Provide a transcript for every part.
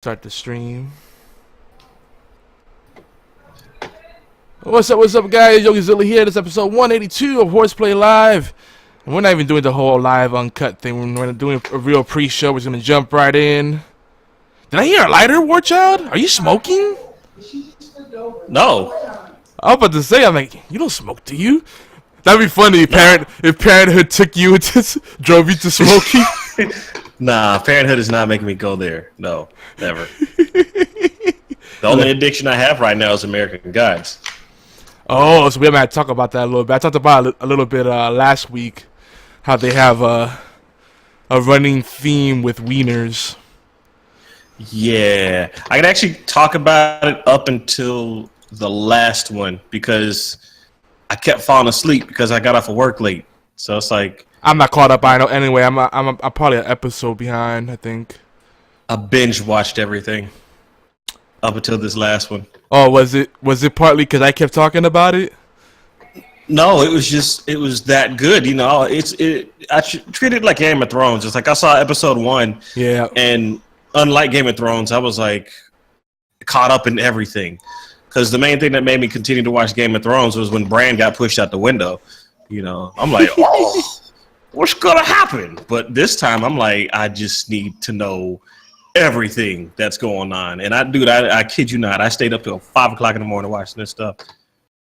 Start the stream. What's up, guys? Yogi Zilla here. This is episode 182 of HorsePLAY Live. And we're not even doing the whole live uncut thing. We're doing a real pre-show. We're just going to jump right in. Did I hear a lighter, WarChild? Are you smoking? No. I was about to say, I'm like, you don't smoke, do you? That'd be funny if Parenthood took you and just drove you to smoking. Nah, Parenthood is not making me go there. No, never. The only addiction I have right now is American Gods. Oh, so we might talk about that a little bit. I talked about it a little bit last week, how they have a running theme with wieners. Yeah, I can actually talk about it up until the last one because I kept falling asleep because I got off of work late. So it's like I'm not caught up. I know. Anyway, I'm probably an episode behind. I think. I binge watched everything up until this last one. Oh, was it partly because I kept talking about it? No, it was that good. You know, I treated it like Game of Thrones. It's like I saw episode 1. Yeah. And unlike Game of Thrones, I was like caught up in everything. Because the main thing that made me continue to watch Game of Thrones was when Bran got pushed out the window. You know, I'm like, oh, what's gonna happen? But this time, I'm like, I just need to know everything that's going on. And I kid you not, I stayed up till 5 o'clock in the morning watching this stuff.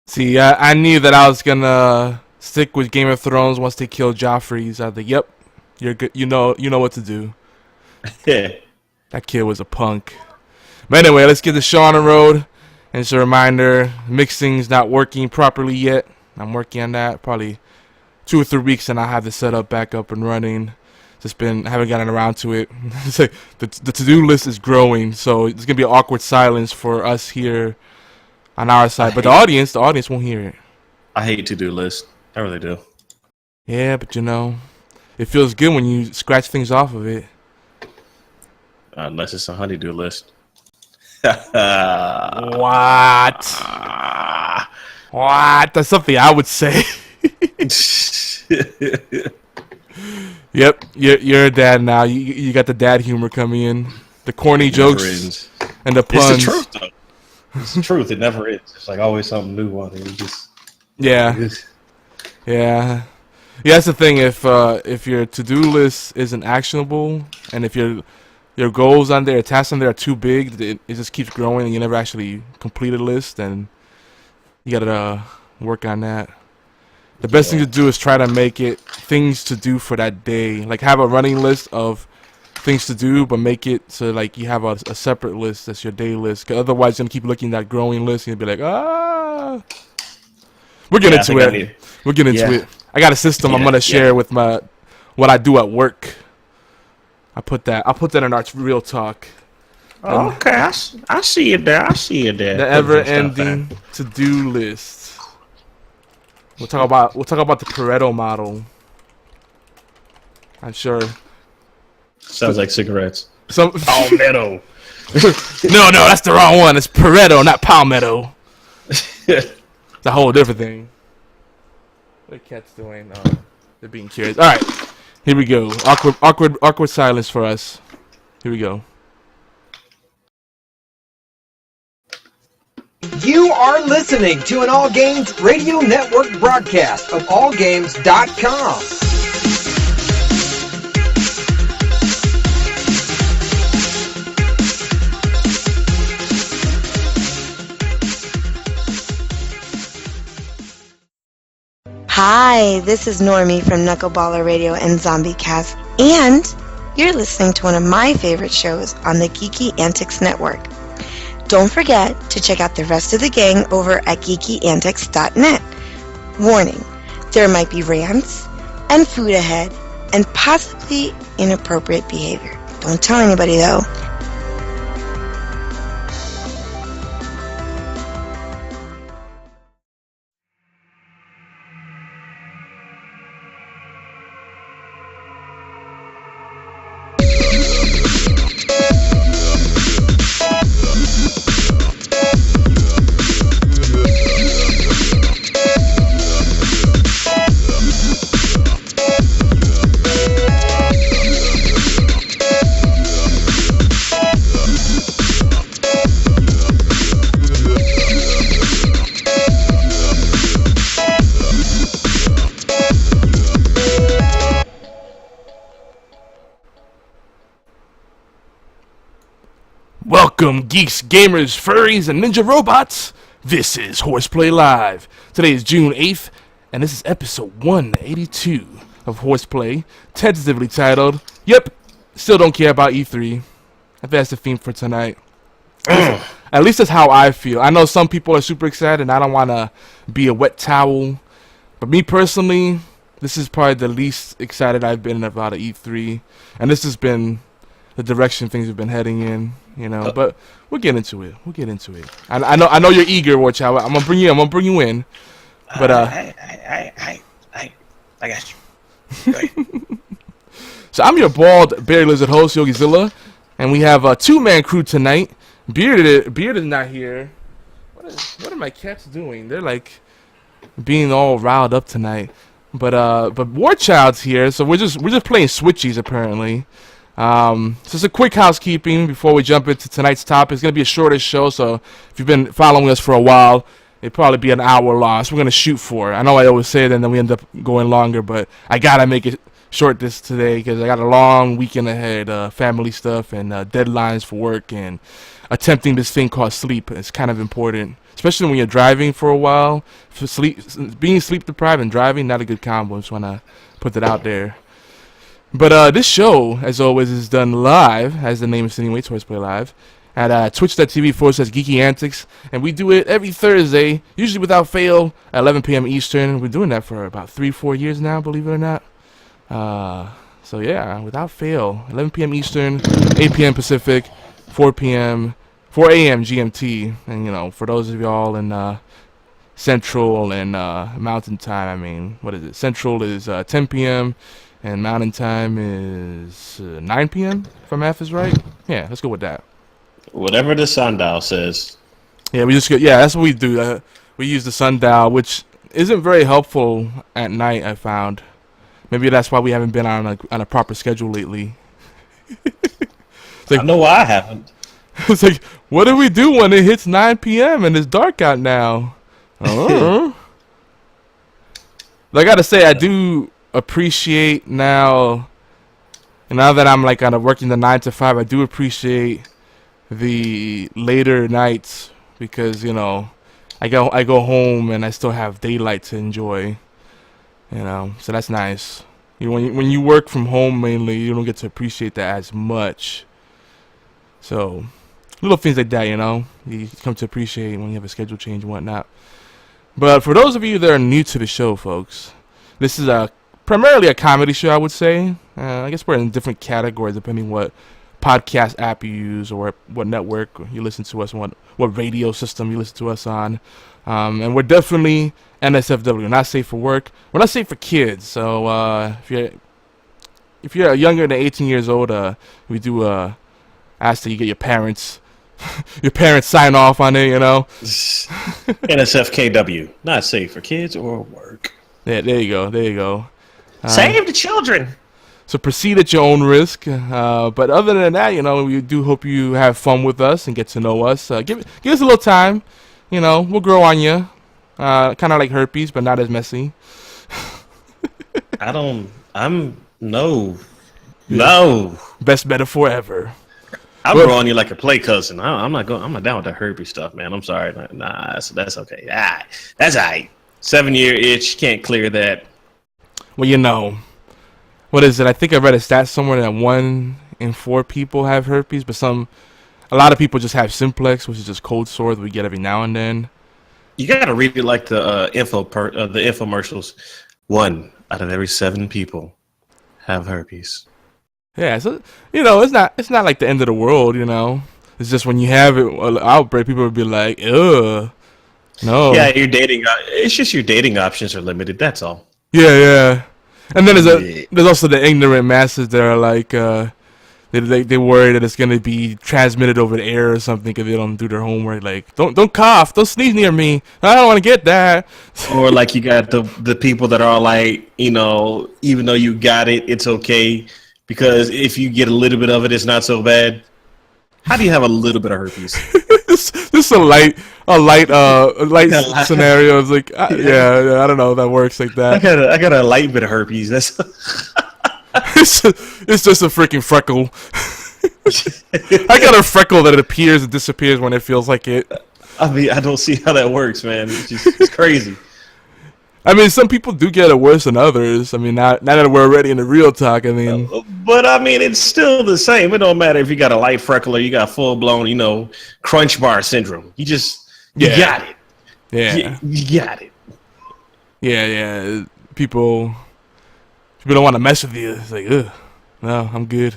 See, I knew that I was gonna stick with Game of Thrones once they killed Joffrey. I was like, yep, you're good. You know what to do. Yeah. That kid was a punk. But anyway, let's get the show on the road. And just a reminder, mixing's not working properly yet. I'm working on that. Probably 2 or 3 weeks, and I'll have the setup back up and running. Haven't gotten around to it. It's like the to-do list is growing, so it's gonna be an awkward silence for us here on our side. But the audience won't hear it. I hate to-do lists. I really do. Yeah, but you know, it feels good when you scratch things off of it. Unless it's a honey-do list. What? What? That's something I would say. Yep, you're a dad now. You got the dad humor coming in, the corny jokes and the puns. It's the truth, though. It's the truth. It never is. It's like always something new on it. Yeah. That's the thing. If your to-do list isn't actionable, and if your goals on there, tasks on there are too big, it just keeps growing, and you never actually complete a list, and you gotta work on that. The best thing to do is try to make it things to do for that day. Like have a running list of things to do, but make it so like you have a separate list that's your day list. Cause otherwise, you're gonna keep looking at that growing list and you'll be like, ah. We're getting into it. We're getting into it. I got a system I'm gonna share with what I do at work. I'll put that in our real talk. Okay, I see it there. The ever-ending to-do list. We'll talk about the Pareto model. I'm sure. Sounds like cigarettes. Palmetto. No, that's the wrong one. It's Pareto, not Palmetto. It's a whole different thing. What are cats doing? They're being curious. All right, here we go. Awkward silence for us. Here we go. You are listening to an All Games Radio Network broadcast of allgames.com. Hi, this is Normie from Knuckleballer Radio and Zombie Cast, and you're listening to one of my favorite shows on the Geeky Antics Network. Don't forget to check out the rest of the gang over at geekyantics.net. Warning, there might be rants and food ahead and possibly inappropriate behavior. Don't tell anybody though. Welcome, geeks, gamers, furries, and ninja robots. This is HorsePLAY Live. Today is June 8th, and this is episode 182 of HorsePLAY, tentatively titled, Yep, Still Don't Care About E3. I think that's the theme for tonight. At least that's how I feel. I know some people are super excited, and I don't want to be a wet towel. But me personally, this is probably the least excited I've been about an E3. And this has been the direction things have been heading in, you know. But we'll get into it. I know you're eager, WarChild. I'm gonna bring you in. But I got you. Go ahead. So I'm your bald berry lizard host, Yogizilla, and we have a two-man crew tonight. Bearded is not here. What are my cats doing? They're like being all riled up tonight. But WarChild's here, so we're just playing switchies apparently. So it's a quick housekeeping before we jump into tonight's topic. It's gonna be a shorter show, so if you've been following us for a while, it'll probably be an hour long. So we're gonna shoot for it. I know I always say that, and then we end up going longer, but I gotta make it short this today because I got a long weekend ahead, family stuff and deadlines for work and attempting this thing called sleep. It's kind of important, especially when you're driving for a while. For being sleep deprived and driving, not a good combo. I just want to put that out there. But this show, as always, is done live, as the name is insinuates, HorsePLAY Live, at twitch.tv/Geeky Antics, and we do it every Thursday, usually without fail, at 11 p.m. Eastern. We're doing that for about 3-4 years now, believe it or not. So yeah, without fail, 11 p.m. Eastern, 8 p.m. Pacific, 4 a.m. GMT, and you know, for those of y'all in Central and Mountain Time, I mean, what is it? Central is 10 p.m. and Mountain Time is 9 p.m. if my math is right. Yeah, let's go with that. Whatever the sundial says. Yeah, that's what we do. We use the sundial, which isn't very helpful at night, I found. Maybe that's why we haven't been on a proper schedule lately. I know why I haven't. It's like, what do we do when it hits 9 p.m. and it's dark out now? I gotta say, I do appreciate now that I'm like kind of working the 9 to 5. I do appreciate the later nights because you know I go home and I still have daylight to enjoy. You know, so that's nice. You know, when you work from home mainly, you don't get to appreciate that as much. So little things like that, you know, you come to appreciate when you have a schedule change and whatnot. But for those of you that are new to the show, folks, this is primarily a comedy show, I would say. I guess we're in different categories depending what podcast app you use or what network you listen to us on, what radio system you listen to us on. And we're definitely NSFW, not safe for work. We're not safe for kids. So if you're younger than 18 years old, we do ask that you get your parents sign off on it, you know. NSFKW, not safe for kids or work. Yeah, there you go. Save the children. So proceed at your own risk. But other than that, you know, we do hope you have fun with us and get to know us. Give us a little time. You know, we'll grow on you. Kind of like herpes, but not as messy. No. Best metaphor ever. I'll grow on you like a play cousin. I'm not down with that herpes stuff, man. I'm sorry. Nah, that's okay. That's all right. 7-year itch, can't clear that. Well, you know, what is it? I think I read a stat somewhere that 1 in 4 people have herpes, but a lot of people just have simplex, which is just cold sore that we get every now and then. You gotta read it like the infomercials. 1 out of every 7 people have herpes. Yeah, so you know, it's not like the end of the world, you know. It's just when you have it outbreak, people will be like, ugh, no. Yeah, it's just your dating options are limited. That's all. Yeah. And then there's also the ignorant masses that are like, they worry that it's gonna be transmitted over the air or something because they don't do their homework. Like, don't cough, don't sneeze near me. I don't want to get that. Or like you got the people that are like, you know, even though you got it, it's okay. Because if you get a little bit of it, it's not so bad. How do you have a little bit of herpes? This is a light scenario. It's like, yeah, I don't know if that works like that. I got a light bit of herpes. That's it's just a freaking freckle. I got a freckle that appears and disappears when it feels like it. I mean, I don't see how that works, man. It's crazy. I mean, some people do get it worse than others. I mean, now that we're already in the real talk, I mean. But, I mean, it's still the same. It don't matter if you got a light freckle or you got full-blown, crunch bar syndrome. You got it. Yeah. You got it. Yeah. People don't want to mess with you. It's like, ugh, no, I'm good.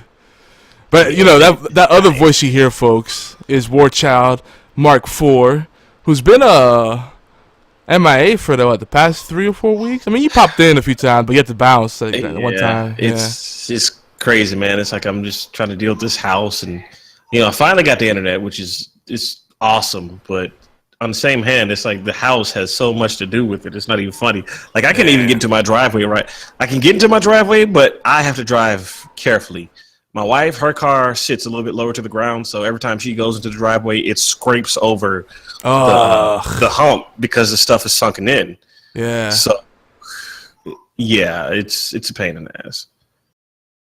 But, that other voice you hear, folks, is WarChild Mark IV, who's been MIA for the past 3 or 4 weeks. I mean, you popped in a few times, but you had to bounce one time. It's crazy, man. It's like I'm just trying to deal with this house, and I finally got the internet, which is awesome. But on the same hand, it's like the house has so much to do with it. It's not even funny. Like I can't even get into my driveway. Right? I can get into my driveway, but I have to drive carefully. My wife, her car sits a little bit lower to the ground, so every time she goes into the driveway, it scrapes over the hump because the stuff is sunken in. Yeah. So, yeah, it's a pain in the ass.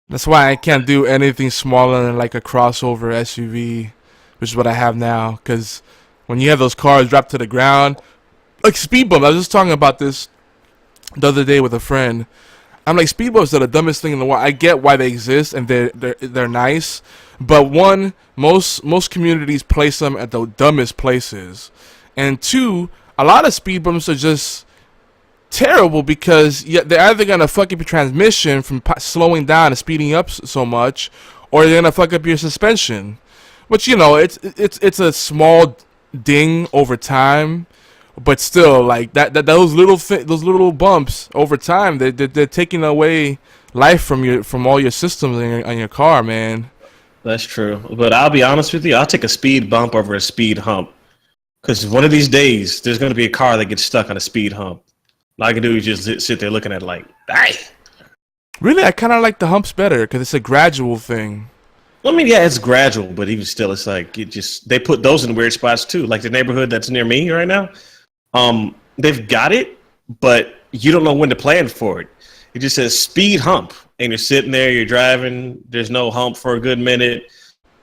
That's why I can't do anything smaller than like a crossover SUV, which is what I have now. Because when you have those cars drop to the ground, like Speedbumps, I was just talking about this the other day with a friend. I'm like, Speedbumps are the dumbest thing in the world. I get why they exist and they're nice, but one, most communities place them at the dumbest places, and two, a lot of Speedbumps are just terrible because they're either gonna fuck up your transmission from slowing down and speeding up so much, or they're gonna fuck up your suspension, which it's a small ding over time. But still, like those little bumps over time, they're taking away life from all your systems on your car, man. That's true. But I'll be honest with you, I'll take a speed bump over a speed hump. Because one of these days, there's going to be a car that gets stuck on a speed hump. All I can do is just sit there looking at it like, hey. Really, I kind of like the humps better because it's a gradual thing. I mean, yeah, it's gradual, but even still, it's like they put those in weird spots too. Like the neighborhood that's near me right now. They've got it, but you don't know when to plan for it. It just says speed hump, and you're sitting there, you're driving. There's no hump for a good minute.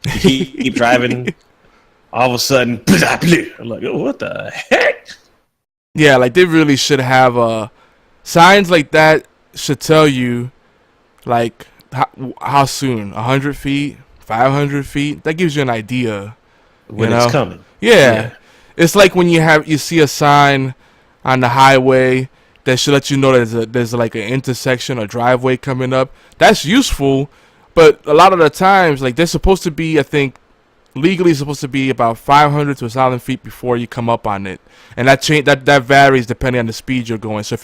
You keep driving. All of a sudden, I'm like, oh, what the heck? Yeah, like they really should have signs like that. Should tell you, like how soon, 100 feet, 500 feet. That gives you an idea When it's coming. Yeah. It's like when you see a sign on the highway that should let you know there's like an intersection or driveway coming up. That's useful, but a lot of the times, like they're supposed to be, I think, legally supposed to be about 500 to 1,000 feet before you come up on it, and that varies depending on the speed you're going. So if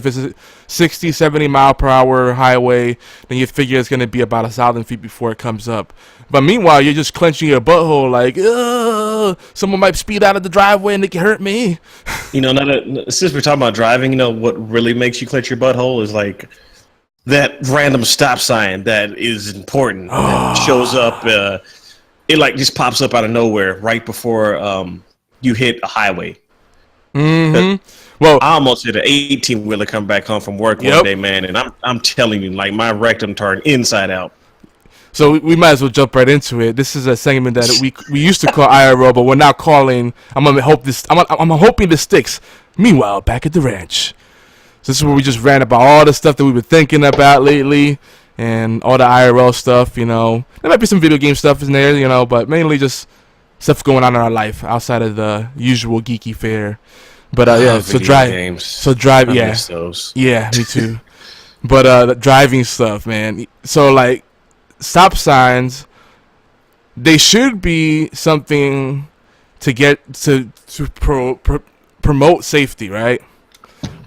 it's a 60, 70 mile per hour highway, then you figure it's going to be about 1,000 feet before it comes up. But meanwhile, you're just clenching your butthole like, ugh, someone might speed out of the driveway and they can hurt me. Since we're talking about driving, what really makes you clench your butthole is like that random stop sign that is important. That shows up. It like just pops up out of nowhere right before you hit a highway. Mm-hmm. Well, I almost hit an 18-wheeler coming back home from work one day, man, and I'm telling you, like my rectum turned inside out. So we might as well jump right into it. This is a segment that we used to call IRL, but we're now calling. I'm hoping this sticks. Meanwhile, back at the ranch. So this is where we just ran about all the stuff that we've been thinking about lately, and all the IRL stuff. There might be some video game stuff in there, but mainly just stuff going on in our life outside of the usual geeky fare. But I miss those. Yeah, me too. But driving stuff, man. So like. Stop signs, they should be something to get to promote safety, right?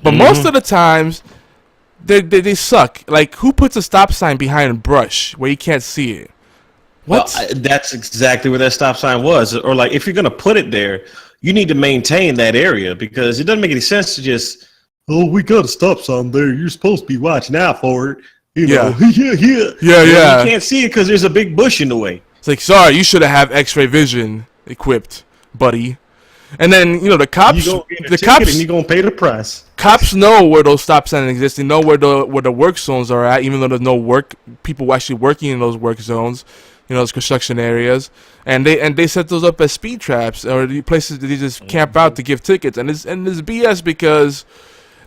But most of the times they suck. Like, who puts a stop sign behind a brush where you can't see it? What? Well, that's exactly where that stop sign was. Or like, if you're gonna put it there, you need to maintain that area, because it doesn't make any sense to just, oh, we got a stop sign there, you're supposed to be watching out for it. Yeah. You can't see it because there's a big bush in the way. It's like, sorry, you should have X-ray vision equipped, buddy. And then the cops, and you're gonna pay the price. Cops know where those stop signs exist. They know where the work zones are at, even though there's no people actually working in those work zones. those construction areas, and they set those up as speed traps or the places that they just camp out to give tickets, and it's BS because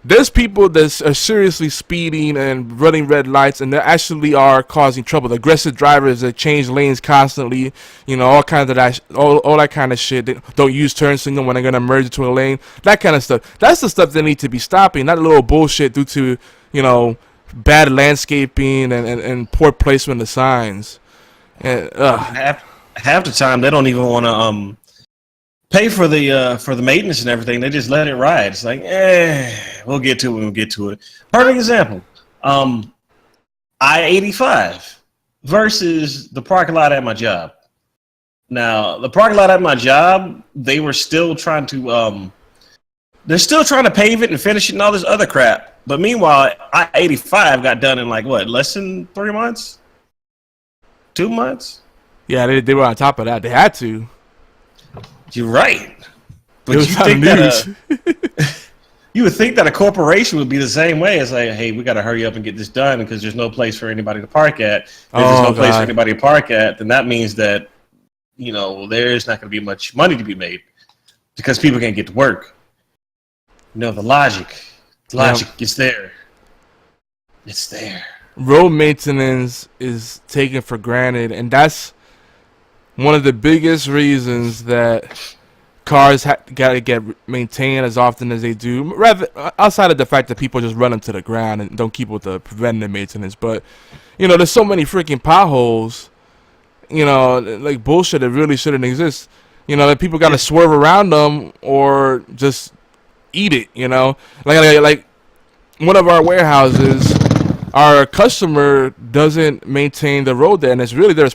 there's people that are seriously speeding and running red lights, and they actually are causing trouble. The aggressive drivers that change lanes constantly, all kinds of that, all that kind of shit. They don't use turn signal when they're gonna merge into a lane. That kind of stuff. That's the stuff that need to be stopping. Not a little bullshit due to bad landscaping and poor placement of signs. And half the time they don't even want to pay for the maintenance and everything. They just let it ride. It's like, we'll get to it when we get to it. Perfect example. I-85 versus the parking lot at my job. Now, the parking lot at my job, they were still trying to they're still trying to pave it and finish it and all this other crap. But meanwhile, I-85 got done in less than 3 months? 2 months? Yeah, they were on top of that. They had to. You're right. But you think you would think that a corporation would be the same way. It's like, hey, we got to hurry up and get this done because there's no place for anybody to park at. If there's no place for anybody to park at, then that means that, there's not going to be much money to be made because people can't get to work. The logic is there. It's there. Road maintenance is taken for granted, and that's one of the biggest reasons that cars gotta get maintained as often as they do. Rather, outside of the fact that people just run them to the ground and don't keep with the preventative maintenance, but there's so many freaking potholes, like bullshit that really shouldn't exist. That people gotta swerve around them or just eat it. Like one of our warehouses. Our customer doesn't maintain the road there, and it's really their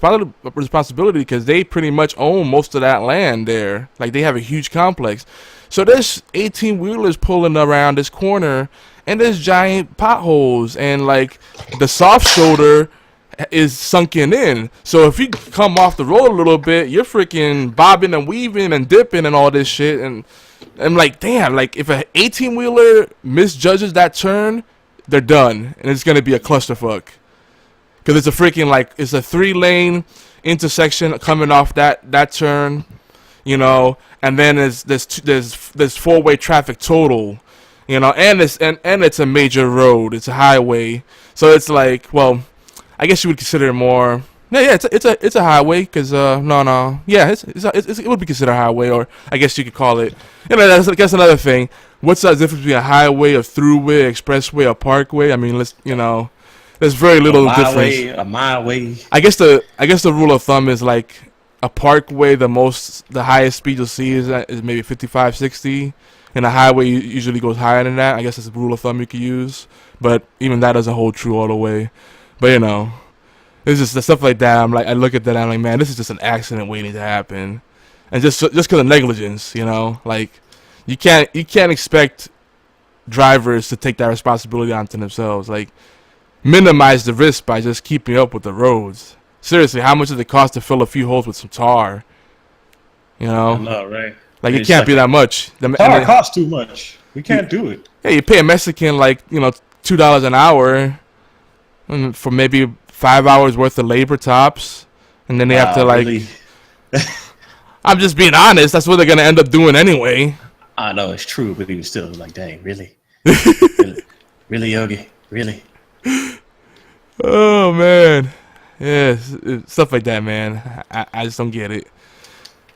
responsibility because they pretty much own most of that land there. Like, they have a huge complex. So there's 18-wheelers pulling around this corner, and there's giant potholes, and, the soft shoulder is sunken in. So if you come off the road a little bit, you're freaking bobbing and weaving and dipping and all this shit, and I'm like, damn, if an 18-wheeler misjudges that turn, they're done, and it's gonna be a clusterfuck. Cause it's a freaking it's a 3-lane intersection coming off that turn, and then there's 4-way traffic total, and it's a major road, it's a highway, so it's well, I guess you would consider it more. Yeah, it's a highway, cause it would be considered a highway, or I guess you could call it. That's another thing. What's the difference between a highway, a throughway, expressway, a parkway? I mean, there's very little difference. A mile way. I guess the rule of thumb is a parkway. The highest speed you'll see is maybe 55, 60, and a highway usually goes higher than that. I guess that's a rule of thumb you could use, but even that doesn't hold true all the way. But it's just the stuff like that. I look at that, and I'm like, man, this is just an accident waiting to happen, and just because of negligence, you can't expect drivers to take that responsibility onto themselves. Minimize the risk by just keeping up with the roads. Seriously, how much does it cost to fill a few holes with some tar? I know, right? It can't be that much. Tar costs too much. We can't do it. Yeah, you pay a Mexican $2 an hour for maybe 5 hours worth of labor tops, and then they have to really? I'm just being honest. That's what they're gonna end up doing anyway. I know it's true, but he was still dang, really, really, Yogi, really. Oh man, yeah, stuff like that, man. I just don't get it.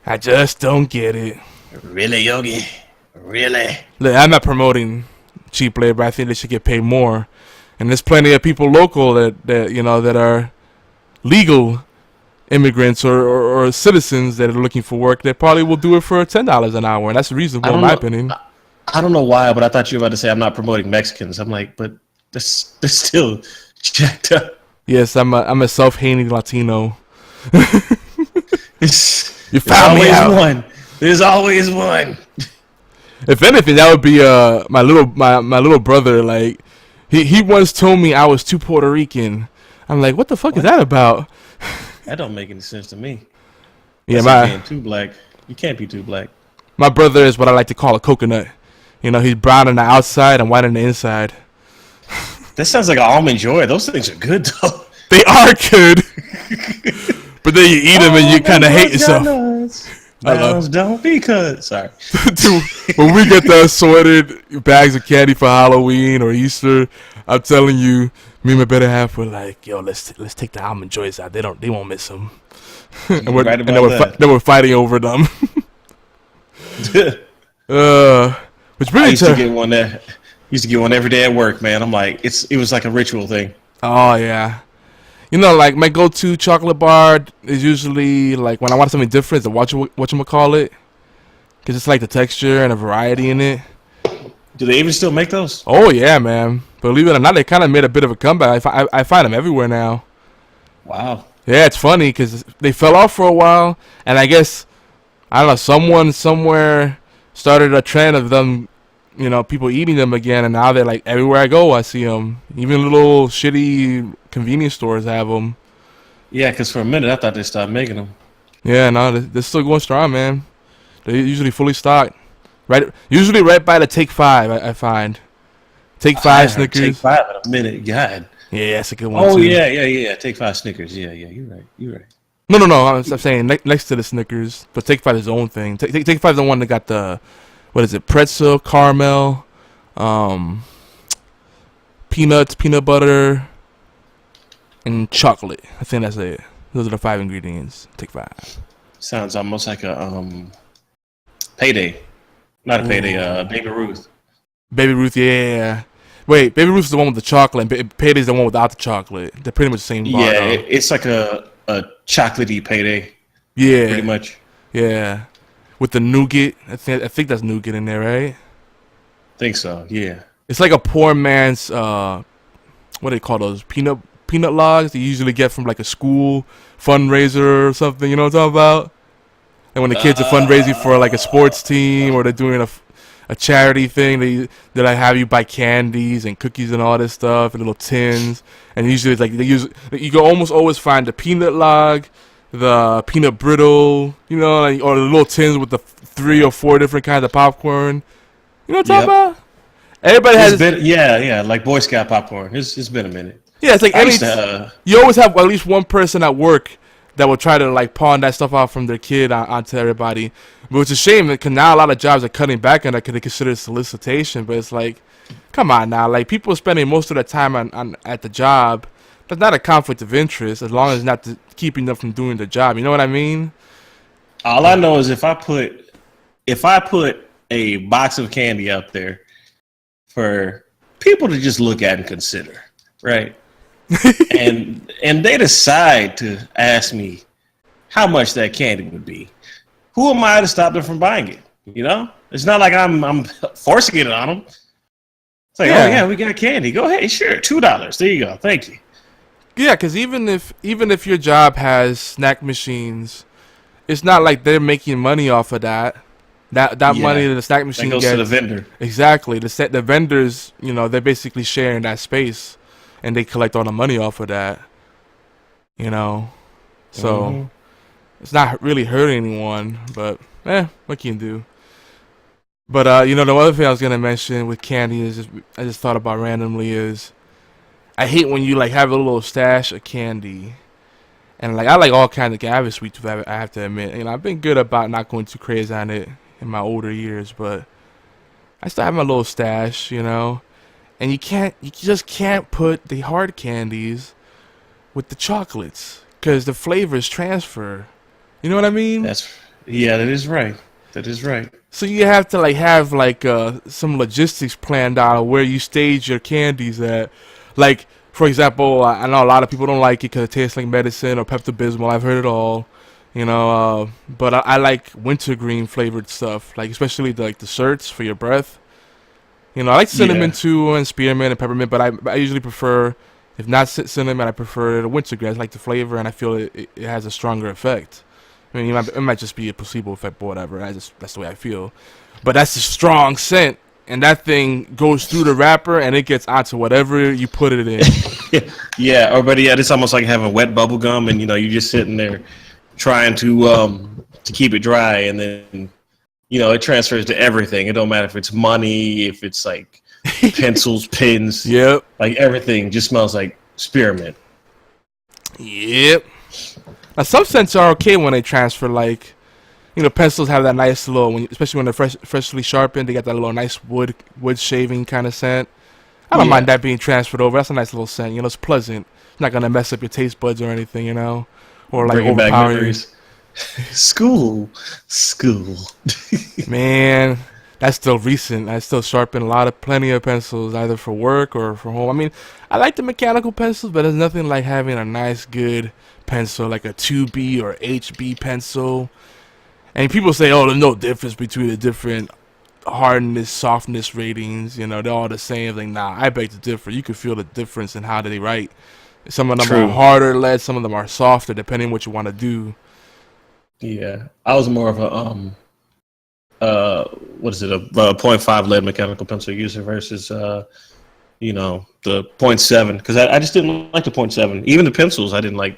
I just don't get it. Really, Yogi, really. Look, I'm not promoting cheap labor. I think they should get paid more. And there's plenty of people local that are legal immigrants or citizens that are looking for work that probably will do it for $10 an hour, and that's reasonable in my opinion. I don't know why, but I thought you were about to say I'm not promoting Mexicans. I'm like, but they're still jacked up. Yes, I'm a self-hating Latino. You found me out. There's always one. If anything, that would be my little brother. He once told me I was too Puerto Rican. I'm like, what the fuck is that about? That don't make any sense to me. Yeah, being too black. You can't be too black. My brother is what I like to call a coconut. He's brown on the outside and white on the inside. That sounds like an almond joy. Those things are good though. They are good. But then you eat them and you kind of hate yourself. Browns don't be cut. Sorry. Dude, when we get the assorted bags of candy for Halloween or Easter, I'm telling you, me and my better half were like, "Yo, let's take the almond joys out. They won't miss them." and we're fighting over them. Which really I used to get one there. Used to get one every day at work, man. I'm like, it was like a ritual thing. Oh yeah. You know, like my go-to chocolate bar is usually like when I want something different, the whatchamacallit, because it's like the texture and a variety in it. Do they even still make those? Oh yeah, man. Believe it or not, they kind of made a bit of a comeback. I find them everywhere now. Wow. Yeah, it's funny because they fell off for a while, and I guess I don't know, someone somewhere started a trend of them. You know, people eating them again, and now they're like everywhere I go, I see them. Even little shitty convenience stores have them. Yeah, because for a minute I thought they stopped making them. Yeah, no, they're still going strong, man. They're usually fully stocked. Usually right by the Take 5, I find. Take 5 Snickers. Take 5 in a minute, God. Yeah, that's a good one. Oh too. yeah. Take 5 Snickers. Yeah. You're right. No. I'm saying next to the Snickers, but Take 5 is his own thing. Take 5 is the one that got the. What is it? Pretzel, caramel, peanuts, peanut butter, and chocolate. I think that's it. Those are the 5 ingredients. Take 5. Sounds almost like a Payday. Not a Payday. Baby Ruth. Baby Ruth, yeah. Wait, Baby Ruth is the one with the chocolate, and Payday is the one without the chocolate. They're pretty much the same bar. Yeah, it's like a chocolatey Payday. Yeah. Pretty much. Yeah. With the nougat, I think that's nougat in there, right? Think so, yeah. It's like a poor man's what do they call those? Peanut logs that you usually get from like a school fundraiser or something. You know what I'm talking about? And when the kids are fundraising for like a sports team or they're doing a charity thing, they like have you buy candies and cookies and all this stuff in little tins. And usually it's like you can almost always find the peanut log, the peanut brittle, you know, like, or the little tins with the 3 or 4 different kinds of popcorn. You know what I'm talking about? Everybody has. Yeah, like Boy Scout popcorn. It's been a minute. Yeah, it's like you always have at least one person at work that will try to like pawn that stuff out from their kid onto everybody. But it's a shame because now a lot of jobs are cutting back on that because they consider it solicitation. But it's like, come on now, like people are spending most of their time at the job. That's not a conflict of interest as long as it's not keeping them from doing the job. You know what I mean? All I know is if I put a box of candy out there for people to just look at and consider, right? and they decide to ask me how much that candy would be. Who am I to stop them from buying it? You know, it's not like I'm forcing it on them. It's like, oh yeah, we got candy. Go ahead, sure, $2. There you go. Thank you. Yeah, because even if your job has snack machines, it's not like they're making money off of that. That money that the snack machine goes gets to the vendor. Exactly. The vendors, you know, they're basically sharing that space, and they collect all the money off of that. You know, so it's not really hurting anyone, but what can you do? But you know, the other thing I was gonna mention with candy is I just thought about randomly is I hate when you like have a little stash of candy, and like I like all kinds of candy. I have a sweet tooth, I have to admit. You know, I've been good about not going too crazy on it in my older years, but I still have my little stash, you know. And you just can't put the hard candies with the chocolates because the flavors transfer. You know what I mean? That is right. That is right. So you have to like have like some logistics planned out of where you stage your candies at. Like, for example, I know a lot of people don't like it because it tastes like medicine or Pepto-Bismol. I've heard it all, you know. But I like wintergreen flavored stuff, like especially the certs for your breath. You know, I like cinnamon too, and spearmint and peppermint. But I usually prefer, if not cinnamon, I prefer the wintergreen. I like the flavor, and I feel it has a stronger effect. I mean, it might just be a placebo effect or whatever. That's the way I feel. But that's a strong scent. And that thing goes through the wrapper and it gets onto whatever you put it in. Yeah, it's almost like having wet bubble gum, and you know, you're just sitting there trying to keep it dry, and then you know it transfers to everything. It don't matter if it's money, if it's like pencils, pens. Yep. Like everything just smells like spearmint. Yep. Now, some scents are okay when they transfer. Like, you know, pencils have that nice little, especially when they're freshly sharpened, they got that little nice wood shaving kind of scent. I don't mind that being transferred over. That's a nice little scent. You know, it's pleasant. It's not gonna mess up your taste buds or anything. You know, or like Bringing back overpowering. memories. School. Man, that's still recent. I still sharpen plenty of pencils, either for work or for home. I mean, I like the mechanical pencils, but there's nothing like having a nice, good pencil, like a 2B or HB pencil. And people say, oh, there's no difference between the different hardness, softness ratings. You know, they're all the same. Like, nah, I beg to differ. You can feel the difference in how they write. Some of them are harder lead, some of them are softer, depending on what you want to do. Yeah, I was more of a what is it, a 0.5 lead mechanical pencil user versus you know, the 0.7, because I just didn't like the 0.7. Even the pencils I didn't like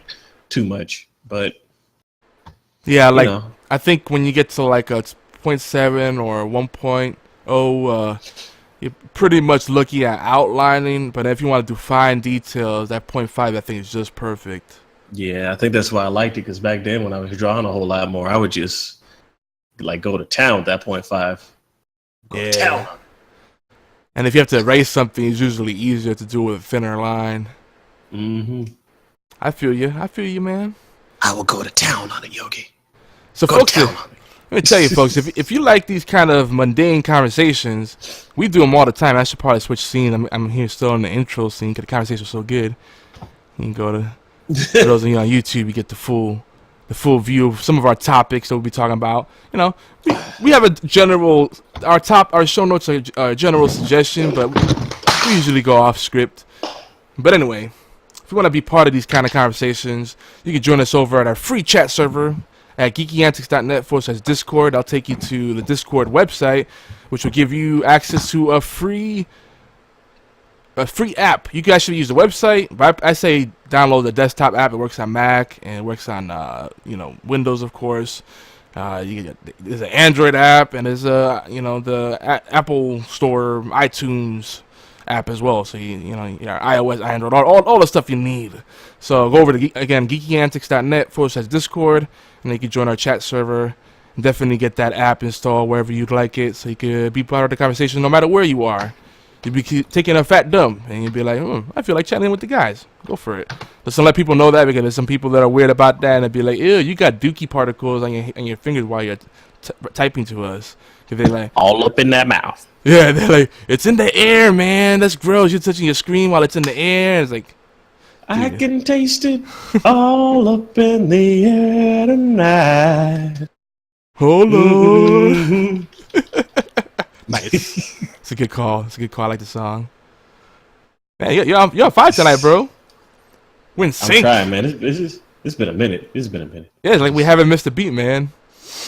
too much, but yeah, like, you know. I think when you get to like a 0.7 or 1.0, you're pretty much looking at outlining, but if you want to do fine details, that 0.5 I think is just perfect. Yeah, I think that's why I liked it, because back then when I was drawing a whole lot more, I would just like go to town with that 0.5. Go to town. And if you have to erase something, it's usually easier to do with a thinner line. Mm-hmm. I feel you, man. I will go to town on it, Yogi. So go folks, to town on it. Let me tell you, folks, if you like these kind of mundane conversations, we do them all the time. I should probably switch scene. I'm here still in the intro scene because the conversation's so good. You can go to, for those of you on YouTube, you get the full view of some of our topics that we'll be talking about. You know, we have a general, our show notes are a general suggestion, but we usually go off script. But anyway, if you want to be part of these kind of conversations, you can join us over at our free chat server at geekyantics.net/Discord. I'll take you to the Discord website, which will give you access to a free app. You can actually use the website, but I say download the desktop app. It works on Mac and it works on you know, Windows, of course. There's an Android app and there's the Apple Store iTunes app as well. So you know, iOS, Android, all the stuff you need. So go over to geekyantics.net/Discord, and you can join our chat server. And definitely get that app installed wherever you'd like it, so you can be part of the conversation no matter where you are. You'd be taking a fat dump, and you'd be like, I feel like chatting with the guys. Go for it. Let's let people know that, because there's some people that are weird about that, and they'd be like, ew, you got dookie particles on your fingers while you're typing to us. They're like, all up in that mouth. Yeah, they're like, it's in the air, man. That's gross. You're touching your screen while it's in the air. It's like, I can taste it all up in the air tonight. Hold on. Nice. It's a good call. I like the song. Man, you're on fire tonight, bro. We're in sync. I'm trying, man. It's been a minute. Yeah, it's like we haven't missed a beat, man.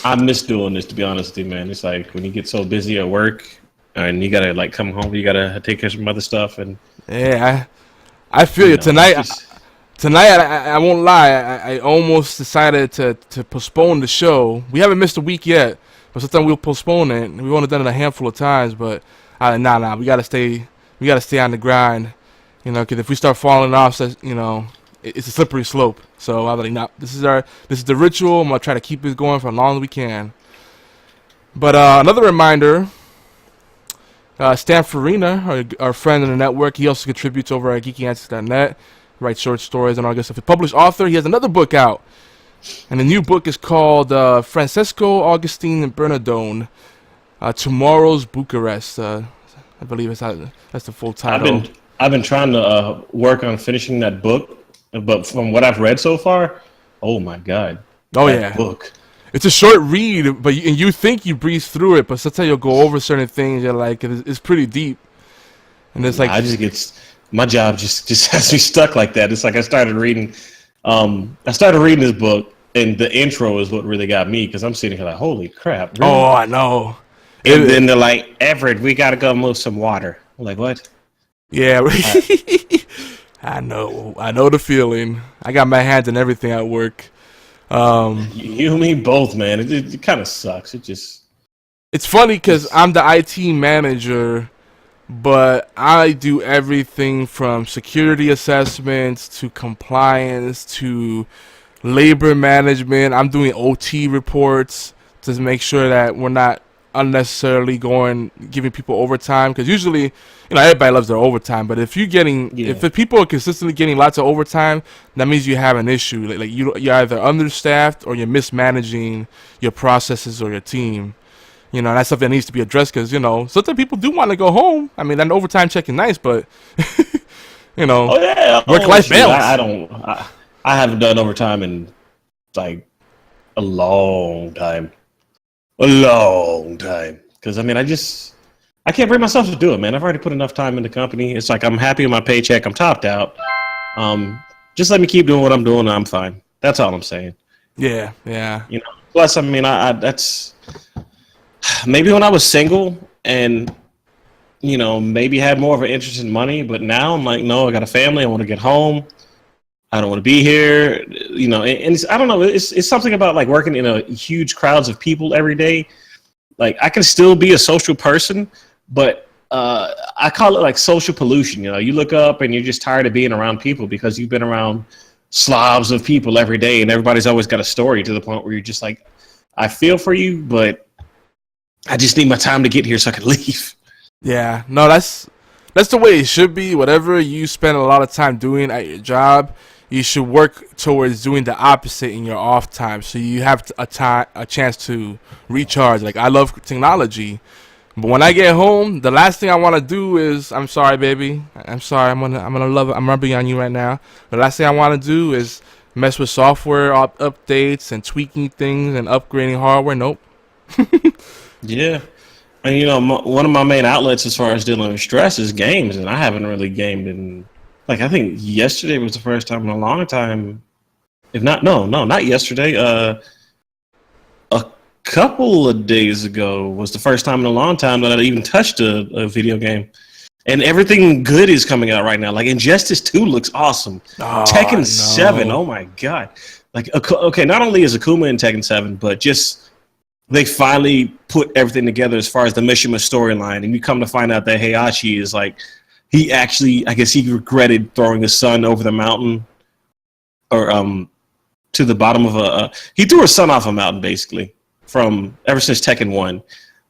I miss doing this, to be honest with you, man. It's like when you get so busy at work and you gotta like come home, you gotta take care of some other stuff, and yeah, I feel you. Tonight, I won't lie. I almost decided to postpone the show. We haven't missed a week yet, but sometimes we'll postpone it. We've only done it a handful of times, but nah. We gotta stay on the grind, you know. Because if we start falling off, you know, it's a slippery slope. So I'm like, nah, this is the ritual. I'm gonna try to keep it going for as long as we can. But another reminder. Stan Farina, our friend in the network, he also contributes over at geekyantics.net, writes short stories and all that stuff. He's a published author. He has another book out, and the new book is called Francesco Augustine Bernardone, Tomorrow's Bucharest. I believe that's the full title. I've been trying to work on finishing that book, but from what I've read so far, oh my god! That book. It's a short read, but you think you breeze through it, but sometimes you'll go over certain things. You're like, it's pretty deep, and it's like my job just has me stuck like that. It's like I started reading this book, and the intro is what really got me, because I'm sitting here like, holy crap! Really? Oh, I know. And then they're like, Everett, we gotta go move some water. I'm like, what? Yeah, I know the feeling. I got my hands in everything at work. You and me both, man. It kind of sucks. It's funny because I'm the IT manager, but I do everything from security assessments to compliance to labor management. I'm doing OT reports to make sure that we're not unnecessarily giving people overtime, because usually, you know, everybody loves their overtime, but if if the people are consistently getting lots of overtime, that means you have an issue. Like you're either understaffed or you're mismanaging your processes or your team. You know, that's something that needs to be addressed, because, you know, sometimes people do want to go home. I mean, an overtime check is nice, but you know, work-life balance. I haven't done overtime in like a long time. Because I mean, I can't bring myself to do it, man. I've already put enough time in the company. It's like I'm happy with my paycheck. I'm topped out. Just let me keep doing what I'm doing, and I'm fine. That's all I'm saying. Yeah. You know. Plus, I mean, that's maybe when I was single and, you know, maybe had more of an interest in money. But now I'm like, no, I got a family. I want to get home. I don't want to be here, you know, and I don't know. It's something about like working in a huge crowds of people every day. Like I can still be a social person, but I call it like social pollution. You know, you look up and you're just tired of being around people because you've been around slobs of people every day, and everybody's always got a story, to the point where you're just like, I feel for you, but I just need my time to get here so I can leave. Yeah, no, that's the way it should be. Whatever you spend a lot of time doing at your job, you should work towards doing the opposite in your off time, so you have a chance to recharge. Like, I love technology, but when I get home, the last thing I want to do is, I'm sorry, baby, I'm sorry, I'm rubbing on you right now. The last thing I want to do is mess with software updates and tweaking things and upgrading hardware. Nope. Yeah. And, you know, one of my main outlets as far as dealing with stress is games, and I haven't really gamed in, like, I think yesterday was the first time in a long time. If not, no, not yesterday. A couple of days ago was the first time in a long time that I even touched a video game. And everything good is coming out right now. Like, Injustice 2 looks awesome. Oh, Tekken 7, oh my god. Like, okay, not only is Akuma in Tekken 7, but just... they finally put everything together as far as the Mishima storyline, and you come to find out that Heihachi is like, he actually, I guess he regretted throwing his son over the mountain, or to the bottom of he threw his son off a mountain, basically, from ever since Tekken 1.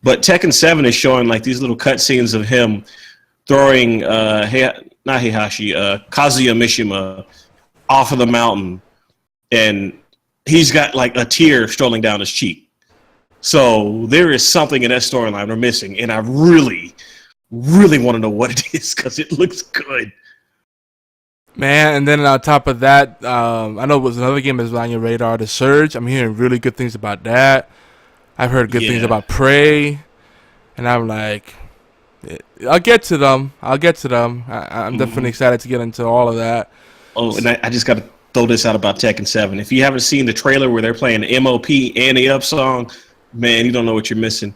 But Tekken 7 is showing like these little cutscenes of him throwing Kazuya Mishima off of the mountain, and he's got like a tear strolling down his cheek. So there is something in that storyline we're missing, and I really, really want to know what it is, because it looks good. Man, and then on top of that, I know it was another game that was on your radar, The Surge. I'm hearing really good things about that. I've heard good things about Prey, and I'm like, I'll get to them. I'm definitely excited to get into all of that. Oh, and I just got to throw this out about Tekken 7. If you haven't seen the trailer where they're playing the MOP Annie Up song, man, you don't know what you're missing.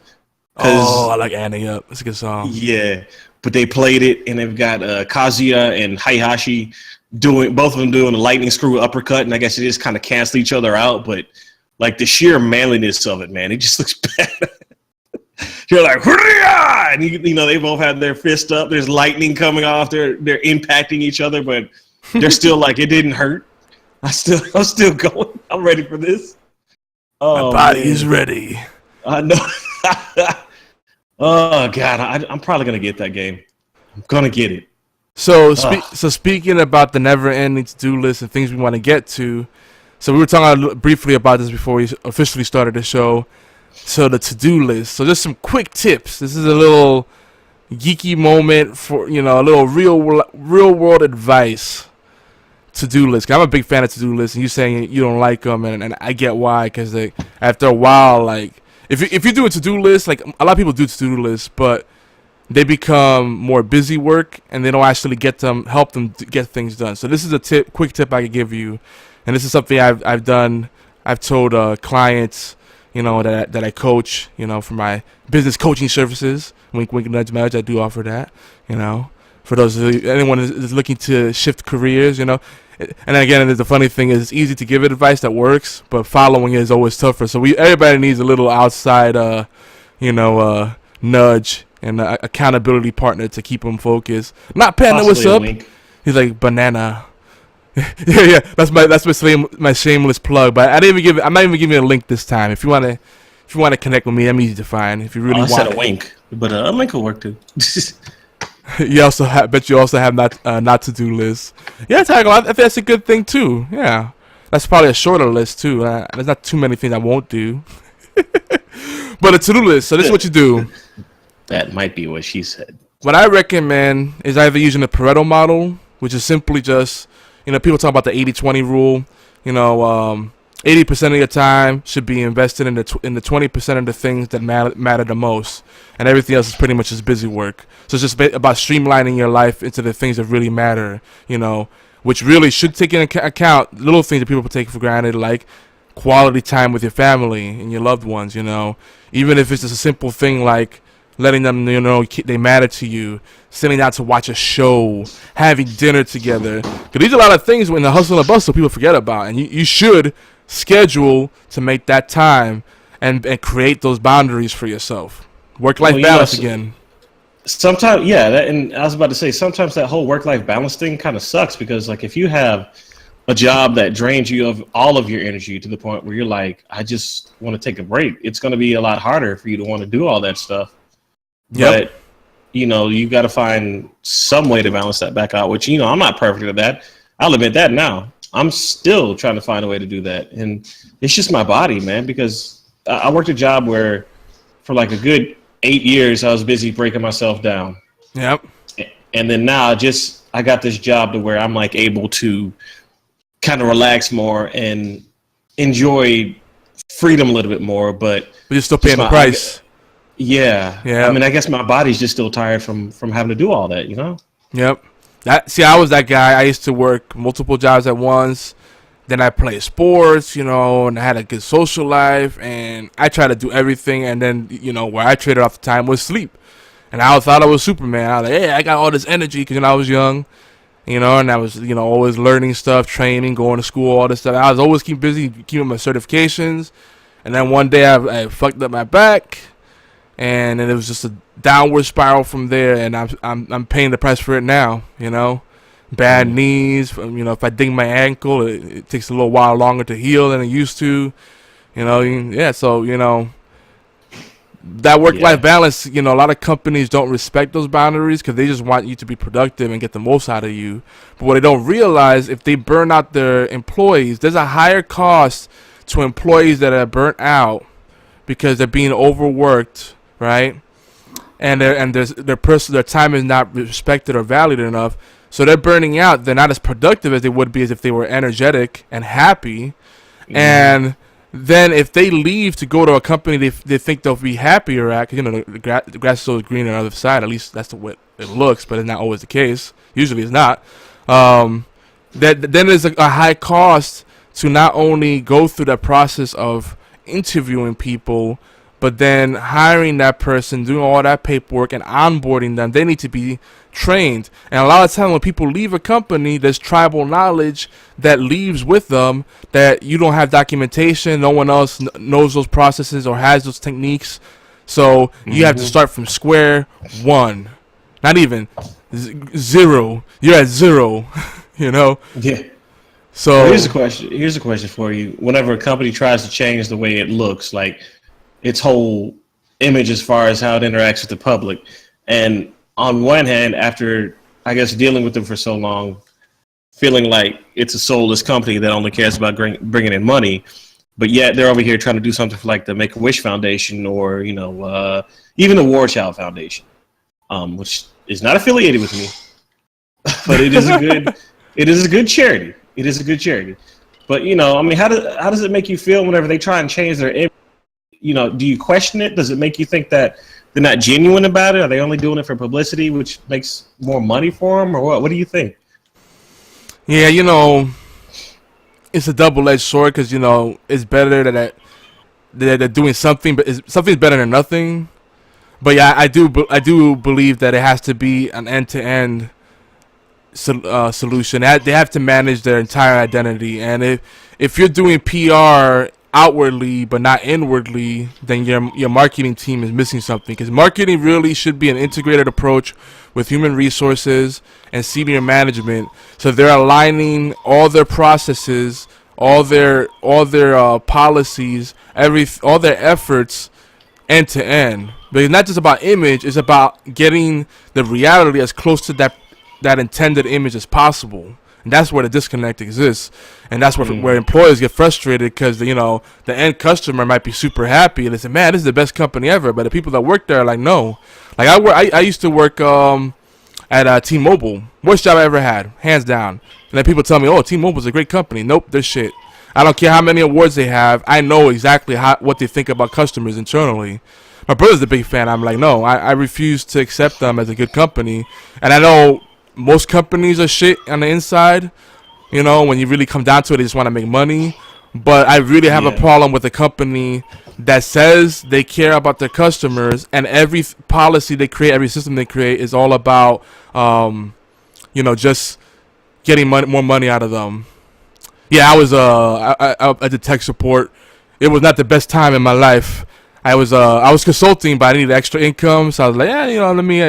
Oh, I like Annie Up. It's a good song. Yeah, but they played it, and they've got Kazuya and Heihachi both of them doing a lightning screw uppercut, and I guess they just kind of cancel each other out. But like the sheer manliness of it, man, it just looks bad. You're like, hurrah! And you know, they both have their fist up. There's lightning coming off. They're impacting each other, but they're still like, it didn't hurt. I'm still going. I'm ready for this. My body is ready. I know. Oh god, I'm probably gonna get that game. I'm gonna get it. So speaking about the never-ending to-do list and things we want to get to, so we were talking briefly about this before we officially started the show. So the to-do list. So just some quick tips. This is a little geeky moment for, you know, a little real world advice. To-do list. I'm a big fan of to-do lists, and you saying you don't like them, and I get why, because after a while, like if you do a to-do list, like a lot of people do to-do lists, but they become more busy work, and they don't actually help them get things done. So this is a quick tip I could give you, and this is something I've done. I've told clients, you know, that I coach, you know, for my business coaching services. Wink, wink, nudge, nudge. I do offer that, you know, for anyone is looking to shift careers, you know. And again, the funny thing is, it's easy to give advice that works, but following it is always tougher. So everybody needs a little outside, nudge and accountability partner to keep them focused. Not Panda, what's up? He's like, banana. Yeah. That's my shameless plug. But I'm not even giving you a link this time. If you wanna connect with me, I'm easy to find. If you really I want. said a wink, but a link will work too. You also have not to do lists. Yeah, Tiger, I think that's a good thing too. Yeah, that's probably a shorter list too. There's not too many things I won't do. But a to-do list. So this is what you do. That might be what she said. What I recommend is either using the Pareto model, which is simply just, people talk about the 80-20 rule. 80% of your time should be invested in the 20% of the things that matter the most, and everything else is pretty much just busy work. So it's just about streamlining your life into the things that really matter, which really should take into account little things that people take for granted, like quality time with your family and your loved ones. Even if it's just a simple thing like letting them they matter to you, sitting down to watch a show, having dinner together. Because these are a lot of things when the hustle and bustle people forget about, and you should schedule to make that time and create those boundaries for yourself. Work-life balance again. Sometimes, and I was about to say, sometimes that whole work-life balance thing kind of sucks, because like if you have a job that drains you of all of your energy to the point where you're like, I just want to take a break, it's going to be a lot harder for you to want to do all that stuff. Yep. But you got to find some way to balance that back out, which I'm not perfect at that. I'll admit that now. I'm still trying to find a way to do that, and it's just my body, man, because I worked a job where for like a good 8 years I was busy breaking myself down. Yep. And then now I got this job to where I'm like able to kind of relax more and enjoy freedom a little bit more, but you're still paying the price. Yeah. I mean, I guess my body's just still tired from having to do all that, Yep. I was that guy. I used to work multiple jobs at once. Then I played sports, and I had a good social life, and I tried to do everything. And then, where I traded off the time was sleep. And I thought I was Superman. I was like, hey, I got all this energy because I was young, and I was, always learning stuff, training, going to school, all this stuff. I was always keeping my certifications. And then one day I fucked up my back. And then it was just a downward spiral from there, and I'm paying the price for it now. Bad knees. If I ding my ankle, it takes a little while longer to heal than it used to. So that work-life balance. A lot of companies don't respect those boundaries because they just want you to be productive and get the most out of you. But what they don't realize, if they burn out their employees, there's a higher cost to employees that are burnt out because they're being overworked. Right, and their time is not respected or valued enough, so they're burning out. They're not as productive as they would be as if they were energetic and happy. Mm-hmm. And then if they leave to go to a company they think they'll be happier at, because the grass is always greener on the other side. At least that's the way it looks, but it's not always the case. Usually it's not. Then there's a high cost to not only go through that process of interviewing people, but then hiring that person, doing all that paperwork and onboarding them. They need to be trained. And a lot of times when people leave a company, there's tribal knowledge that leaves with them that you don't have documentation. No one else knows those processes or has those techniques. So you have to start from square one. Not even zero. You're at zero, Yeah. So here's a question for you. Whenever a company tries to change the way it looks, like its whole image as far as how it interacts with the public, and on one hand, after I guess dealing with them for so long, feeling like it's a soulless company that only cares about bringing in money, but yet they're over here trying to do something for like the Make-A-Wish Foundation or even the WarChild Foundation, which is not affiliated with me, but it is a good charity. It is a good charity. But how does it make you feel whenever they try and change their image? Do you question it? Does it make you think that they're not genuine about it? Are they only doing it for publicity, which makes more money for them, or what? What do you think? Yeah, it's a double-edged sword because it's better that they're doing something, but something's better than nothing. But yeah, I do believe that it has to be an end-to-end solution. They have to manage their entire identity, and if you're doing PR outwardly but not inwardly, then your marketing team is missing something. Because marketing really should be an integrated approach with human resources and senior management, so they're aligning all their processes, all their policies, all their efforts end to end. But it's not just about image; it's about getting the reality as close to that intended image as possible. And that's where the disconnect exists, and that's where employers get frustrated, because the end customer might be super happy and they say, "Man, this is the best company ever," but the people that work there are like, "No." Like I used to work at T-Mobile, worst job I ever had, hands down. And then people tell me, "Oh, T-Mobile's a great company." Nope, they're shit. I don't care how many awards they have. I know exactly what they think about customers internally. My brother's a big fan. I'm like, no, I refuse to accept them as a good company. And I know most companies are shit on the inside. When you really come down to it, they just want to make money. But I really have a problem with a company that says they care about their customers, and every policy they create, every system they create is all about, just getting more money out of them. Yeah, I was at the tech support. It was not the best time in my life. I was consulting, but I needed extra income, so I was like, yeah, let me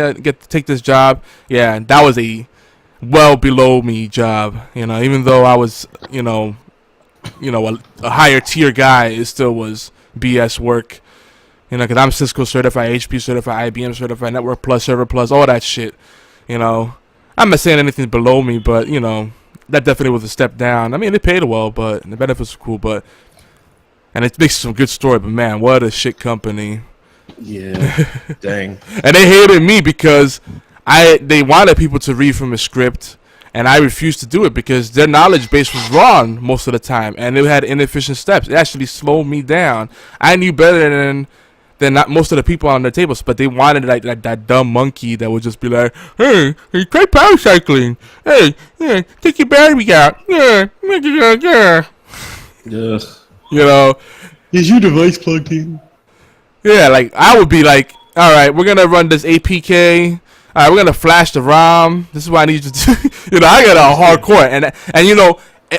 take this job. Yeah, that was a well below me job. Even though I was, a higher tier guy, it still was BS work. Because I'm Cisco certified, HP certified, IBM certified, Network Plus, Server Plus, all that shit. I'm not saying anything below me, but that definitely was a step down. I mean, they paid well, but the benefits were cool, and it makes some good story, but man, what a shit company. Yeah, dang. And they hated me because they wanted people to read from a script, and I refused to do it because their knowledge base was wrong most of the time, and it had inefficient steps. It actually slowed me down. I knew better than not most of the people on their tables, but they wanted that dumb monkey that would just be like, hey, try power cycling. Hey, yeah, take your battery out. Yeah. Is your device plugged in? Yeah, like I would be like, all right, we're gonna run this APK. All right, we're gonna flash the ROM. This is what I need you to do. I got a hardcore, and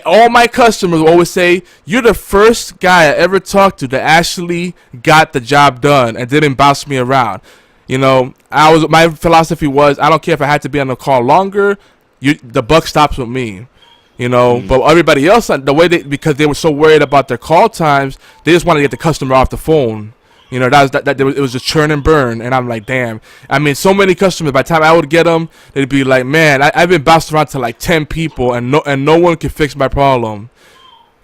all my customers always say, you're the first guy I ever talked to that actually got the job done and didn't bounce me around. My philosophy was, I don't care if I had to be on the call longer. The buck stops with me. But everybody else, because they were so worried about their call times, they just wanted to get the customer off the phone. It was just churn and burn, and I'm like, damn. I mean, so many customers. By the time I would get them, they'd be like, man, I've been bounced around to like 10 people, and no one can fix my problem.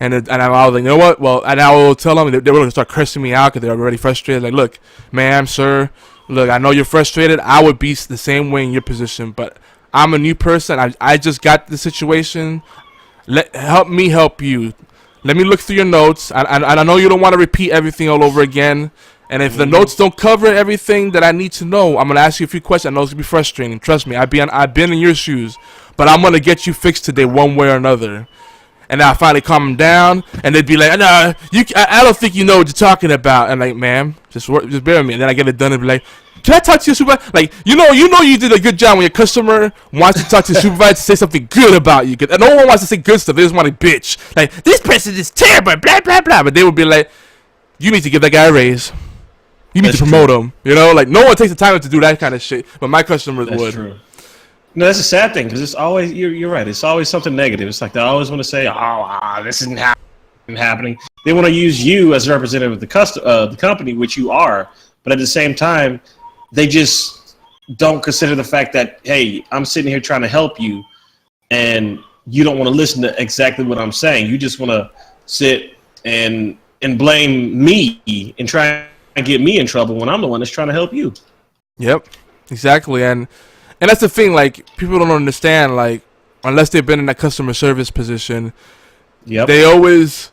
And I was like, you know what? Well, and I will tell them, they were gonna start cursing me out because they're already frustrated. Like, look, ma'am, sir, look, I know you're frustrated. I would be the same way in your position, but I'm a new person. I just got the situation. Help me help you. Let me look through your notes. I know you don't want to repeat everything all over again. And if the notes don't cover everything that I need to know, I'm going to ask you a few questions. I know it's going to be frustrating. Trust me, I've been in your shoes. But I'm going to get you fixed today one way or another. And then I finally calm them down. And they'd be like, no, I don't think you know what you're talking about. And like, ma'am, just bear with me. And then I get it done and be like, can I talk to your supervisor? Like, you did a good job when your customer wants to talk to your supervisor to say something good about you. And no one wants to say good stuff. They just want to bitch. Like, this person is terrible, blah, blah, blah. But they would be like, you need to give that guy a raise. You need to promote him. Like, no one takes the time to do that kind of shit. But my customers would. That's true. No, that's a sad thing, because it's always, you're right, it's always something negative. It's like they always want to say, this isn't happening. They want to use you as a representative of the company, which you are. But at the same time, they just don't consider the fact that, hey, I'm sitting here trying to help you, and you don't want to listen to exactly what I'm saying. You just want to sit and blame me and try and get me in trouble when I'm the one that's trying to help you. Yep, exactly. And that's the thing, like, people don't understand, like, unless they've been in a customer service position, they always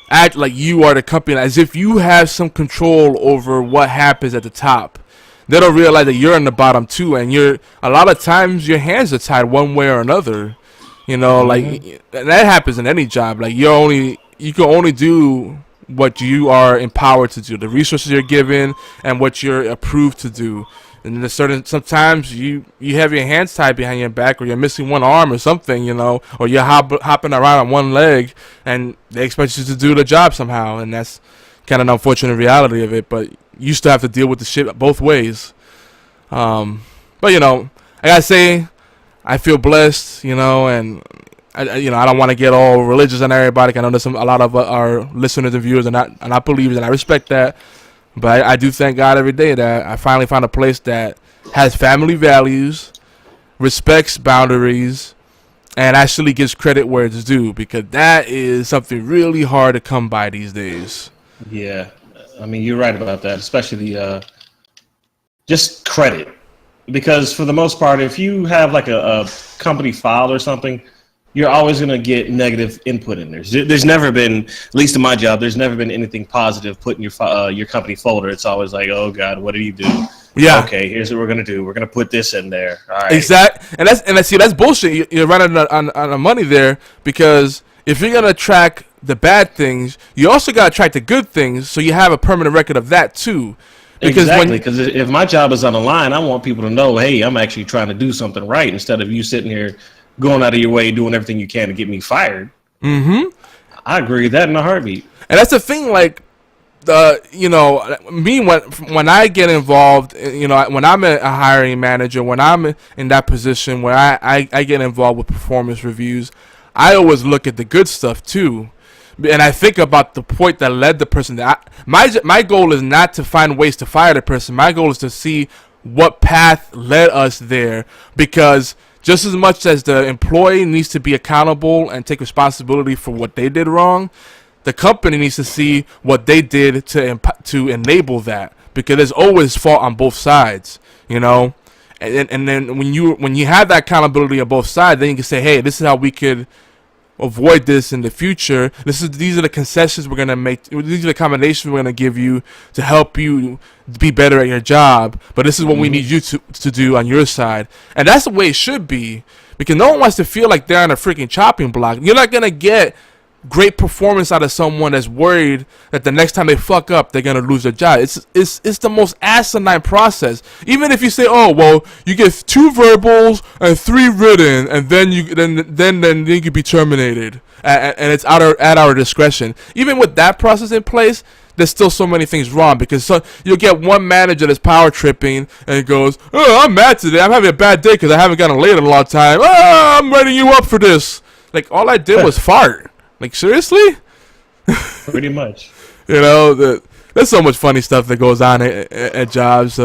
act like you are the company, as if you have some control over what happens at the top. They don't realize that you're in the bottom too, and a lot of times your hands are tied one way or another. Like, and that happens in any job. Like, you can only do what you are empowered to do, the resources you're given, and what you're approved to do. And there's sometimes you have your hands tied behind your back, or you're missing one arm or something, you know, or you're hopping around on one leg, and they expect you to do the job somehow, and that's kind of an unfortunate reality of it. But you still have to deal with the shit both ways. But you know, I gotta say, I feel blessed, you know, and I don't want to get all religious on everybody. I know there's a lot of our listeners and viewers are not believers, and I respect that. But I do thank God every day that I finally found a place that has family values, respects boundaries, and actually gives credit where it's due, because that is something really hard to come by these days. Yeah, I mean, you're right about that, especially the just credit. Because for the most part, if you have like a company file or something, you're always going to get negative input in there. There's never been, at least in my job, there's never been anything positive put in your company folder. It's always like, oh God, what did he do? Yeah. Okay, here's what we're going to do. We're going to put this in there. All right. Exactly. And that's bullshit. You're running on the money there, because if you're going to track the bad things, you also got to track the good things, so you have a permanent record of that too. Because exactly, because if my job is on the line, I want people to know, hey, I'm actually trying to do something right, instead of you sitting here going out of your way, doing everything you can to get me fired. Mm-hmm. I agree with that in a heartbeat. And that's the thing, like, you know, me, when I get involved, you know, when I'm a hiring manager, when I'm in that position where I get involved with performance reviews, I always look at the good stuff too. And I think about the point that led the person. My goal is not to find ways to fire the person. My goal is to see what path led us there, because just as much as the employee needs to be accountable and take responsibility for what they did wrong, the company needs to see what they did to enable that, because there's always fault on both sides, you know. And then when you have that accountability on both sides, then you can say, hey, this is how we could avoid this in the future. These are the concessions we're gonna make. These are the accommodations we're gonna give you to help you be better at your job. But this is what we need you to do on your side, and that's the way it should be. Because no one wants to feel like they're on a freaking chopping block. You're not gonna get great performance out of someone that's worried that the next time they fuck up, they're gonna lose their job. It's the most asinine process. Even if you say, oh well, you get 2 verbals and 3 written, and then you could be terminated, and it's at our discretion. Even with that process in place, there's still so many things wrong, because you'll get one manager that's power tripping and goes, oh, I'm mad today, I'm having a bad day because I haven't gotten laid in a long time. Oh, I'm writing you up for this. Like, all I did was fart. Like, seriously? Pretty much. You know, there's so much funny stuff that goes on at jobs.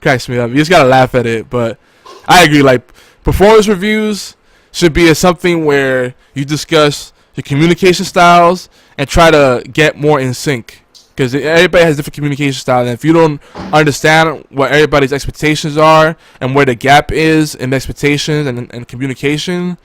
Cracks me up. You just gotta laugh at it. But I agree. Like, performance reviews should be something where you discuss your communication styles and try to get more in sync. Because everybody has different communication styles, and if you don't understand what everybody's expectations are and where the gap is in expectations and communication,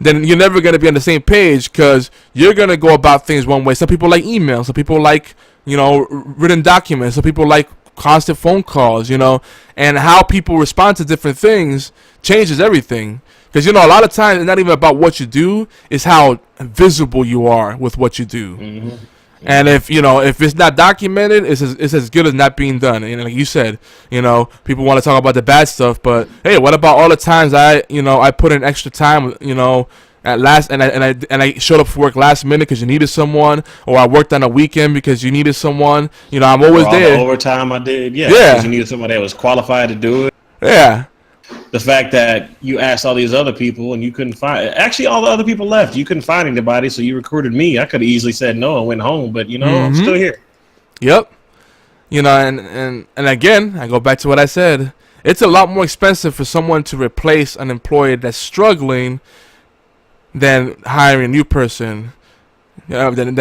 then you're never going to be on the same page, because you're going to go about things one way. Some people like email. Some people like, you know, written documents. Some people like constant phone calls, you know. And how people respond to different things changes everything. Because, you know, a lot of times it's not even about what you do. It's how visible you are with what you do. Mm-hmm. And if it's not documented, it's as good as not being done. And like you said, you know, people want to talk about the bad stuff, but hey, what about all the times I put in extra time, you know, at last, and I showed up for work last minute because you needed someone, or I worked on a weekend because you needed someone. You know, I'm always there. The overtime I did, yeah, because you needed somebody that was qualified to do it. Yeah. The fact that you asked all these other people and you couldn't find, actually all the other people left. You couldn't find anybody, so you recruited me. I could have easily said no and went home, but you know, I'm still here. Yep. You know, and again, I go back to what I said. It's a lot more expensive for someone to replace an employee that's struggling than hiring a new person. Than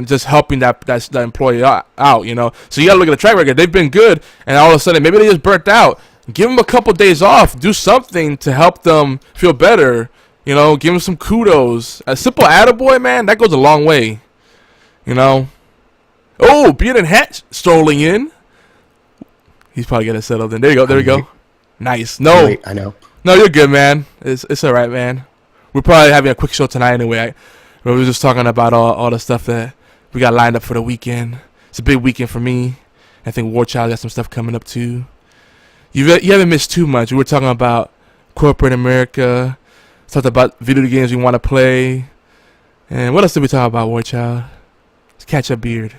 just helping that employee out, you know. So you gotta look at the track record. They've been good, and all of a sudden maybe they just burnt out. Give them a couple days off. Do something to help them feel better. You know, give them some kudos. A simple attaboy, man, that goes a long way. You know. Oh, Beard and Hat strolling in. He's probably getting settled in. There you go. There we go. Nice. No, I know. No, you're good, man. It's all right, man. We're probably having a quick show tonight anyway. where we were just talking about all the stuff that we got lined up for the weekend. It's a big weekend for me. I think WarChild got some stuff coming up too. You haven't missed too much. We were talking about corporate America. Talked about video games we want to play. And what else did we talk about, WarChild? Let's catch up beard.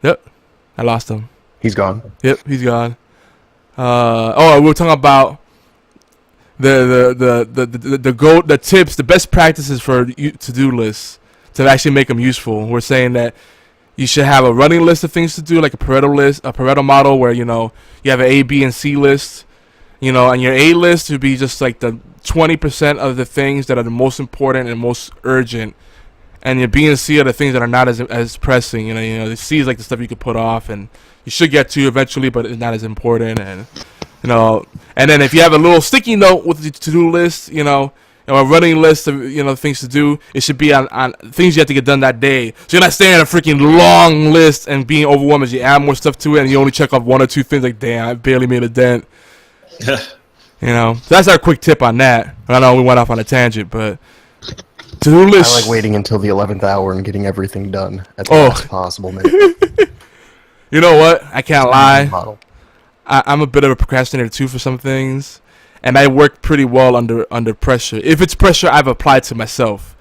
Yep. I lost him. He's gone. Yep, he's gone. We were talking about the tips, the best practices for to-do lists to actually make them useful. We're saying that you should have a running list of things to do, like a Pareto model, where you have an A, B, and C list. And your A list would be just like the 20% of the things that are the most important and most urgent, and your B and C are the things that are not as pressing. The C is like the stuff you could put off and you should get to eventually, but it's not as important. And and then if you have a little sticky note with the to-do list, a running list of things to do, it should be on things you have to get done that day. So you're not staying on a freaking long list and being overwhelmed as you add more stuff to it, and you only check off one or two things. Like, damn, I barely made a dent. So that's our quick tip on that. I know we went off on a tangent, but to-do list. I like waiting until the 11th hour and getting everything done at the last possible minute. You know what? I can't lie. Model. I'm a bit of a procrastinator too for some things, and I work pretty well under pressure. If it's pressure I've applied to myself.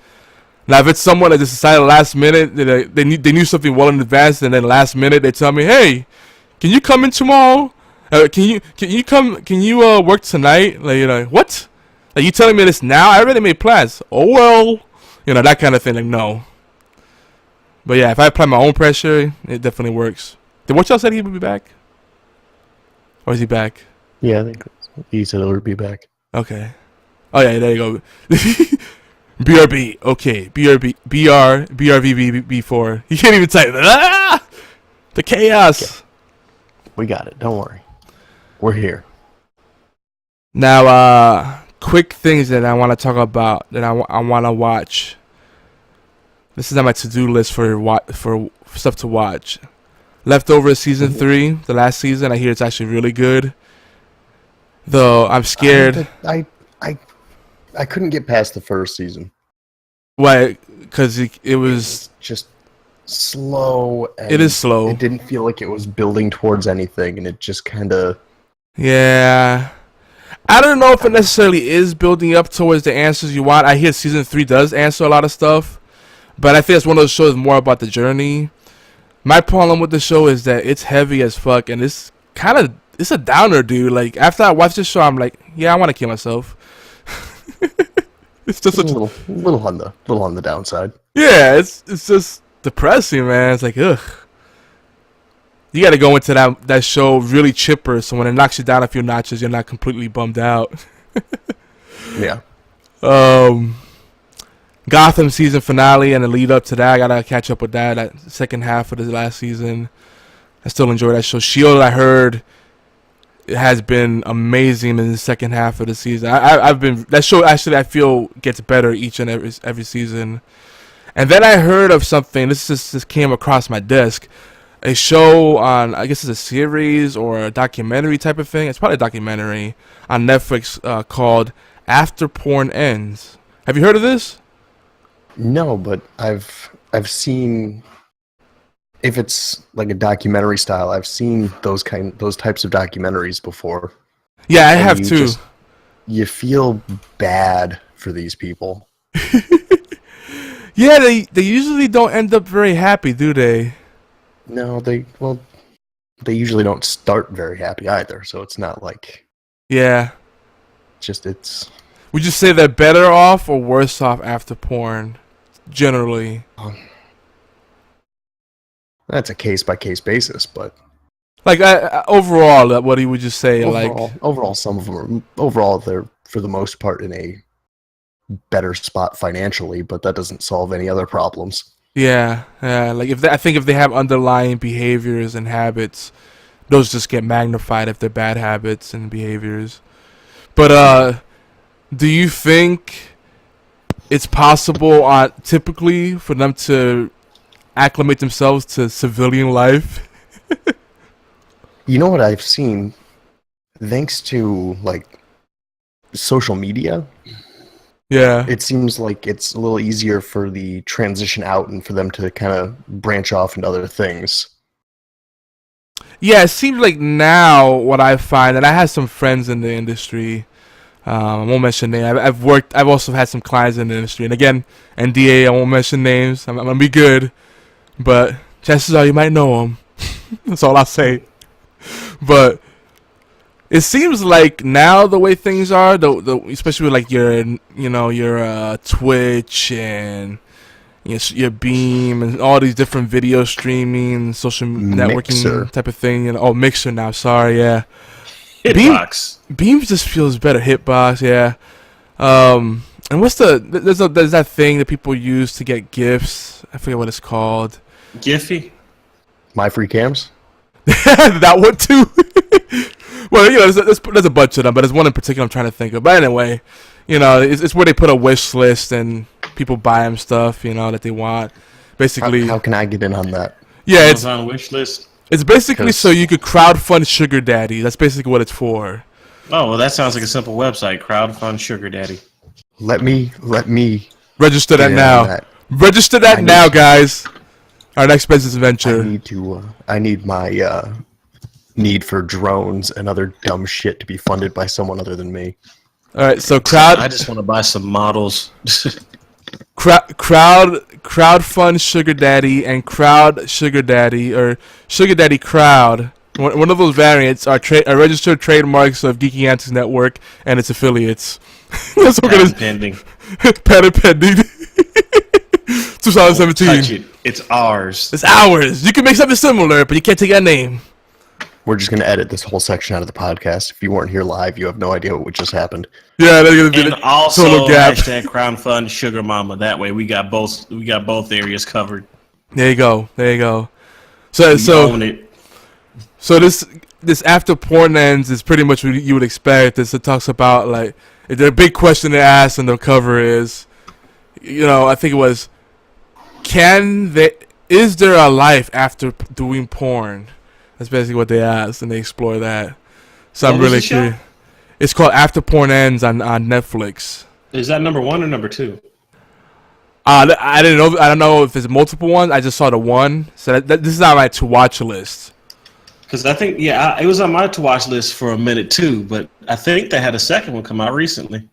Now, if it's someone that just decided last minute that they knew something well in advance, and then last minute they tell me, "Hey, can you come in tomorrow? Can you work tonight?" Like, what? Like, you telling me this now? I already made plans. Oh well, that kind of thing. Like, no. But yeah, if I apply my own pressure, it definitely works. Did WarChild said he would be back? Or is he back? Yeah, I think he said he'll be back. Okay. Oh yeah, there you go. BRB. Okay. BRVB4. You can't even type that. Ah! The chaos. Okay. We got it. Don't worry. We're here. Now, quick things that I want to talk about that I want to watch. This is on my to-do list for stuff to watch. Leftovers season 3, the last season. I hear it's actually really good. Though I'm scared. I couldn't get past the first season. Why? Because it was just slow. And it is slow. It didn't feel like it was building towards anything, and it just kind of. Yeah. I don't know if it necessarily is building up towards the answers you want. I hear season 3 does answer a lot of stuff, but I think it's one of those shows more about the journey. My problem with the show is that it's heavy as fuck, and it's a downer, dude. Like, after I watch this show, I'm like, yeah, I want to kill myself. It's just a little on the downside. Yeah, it's just depressing, man. It's like, ugh. You got to go into that show really chipper, so when it knocks you down a few notches, you're not completely bummed out. Yeah. Gotham season finale and the lead up to that, I gotta catch up with that second half of the last season. I still enjoy that show. Shield, I heard, it has been amazing in the second half of the season. That show actually, I feel, gets better each and every season. And then I heard of something. This just came across my desk. A show on, I guess it's a series or a documentary type of thing. It's probably a documentary on Netflix called After Porn Ends. Have you heard of this? No, but I've seen, if it's like a documentary style, I've seen those types of documentaries before. Yeah, I have too. You feel bad for these people. Yeah, they usually don't end up very happy, do they? No, they usually don't start very happy either, so it's not like... Yeah. It's... Would you say they're better off or worse off after porn, generally? That's a case-by-case basis, but... Like, overall, what would you say? Overall, some of them are... they're, for the most part, in a better spot financially, but that doesn't solve any other problems. Yeah, like I think if they have underlying behaviors and habits, those just get magnified if they're bad habits and behaviors. But do you think it's possible, typically, for them to acclimate themselves to civilian life? You know what I've seen? Thanks to like social media, Yeah. It seems like it's a little easier for the transition out and for them to kind of branch off into other things. Yeah, it seems like now what I find, and I have some friends in the industry. I won't mention names. I've also had some clients in the industry, and again, NDA. I won't mention names. I'm gonna be good, but chances are you might know them. That's all I'll say. But it seems like now the way things are, especially with like your Twitch and your Beam and all these different video streaming, social networking type of thing. Mixer now. Sorry, yeah. Hitbox. Beam just feels better. Hitbox, yeah. And what's there's that thing that people use to get GIFs. I forget what it's called. Giphy. My Free Cams. That one too. Well, there's a bunch of them, but there's one in particular I'm trying to think of. But anyway, it's where they put a wish list and people buy them stuff, that they want. Basically, how can I get in on that? Yeah, it's on wish list. It's basically so you could crowdfund Sugar Daddy. That's basically what it's for. Oh, well, that sounds like a simple website. Crowdfund Sugar Daddy. Let me register that now. Register that now, guys. Our next business venture. I need my need for drones and other dumb shit to be funded by someone other than me. All right, so I just want to buy some models. Crowdfund Sugar Daddy and Crowd Sugar Daddy or Sugar Daddy Crowd. One of those variants are registered trademarks of Geeky Antics Network and its affiliates. That's what Patent pending. Patent pending. 2017. Touch it. It's ours. It's ours. You can make something similar, but you can't take our name. We're just going to edit this whole section out of the podcast. If you weren't here live, you have no idea what just happened. Yeah, they're going to be and also hashtag crowdfund Sugar Mama. That way we got both areas covered. There you go. So this after porn ends is pretty much what you would expect. It talks about like the big question they asked on the cover is, I think it was, is there a life after doing porn? That's basically what they asked, and they explore that. So I'm really curious. It's called After Porn Ends on Netflix. Is that number 1 or number 2? I didn't know. I don't know if there's multiple ones. I just saw the one. So this is on my to watch list. Because I think it was on my to watch list for a minute too. But I think they had a second one come out recently.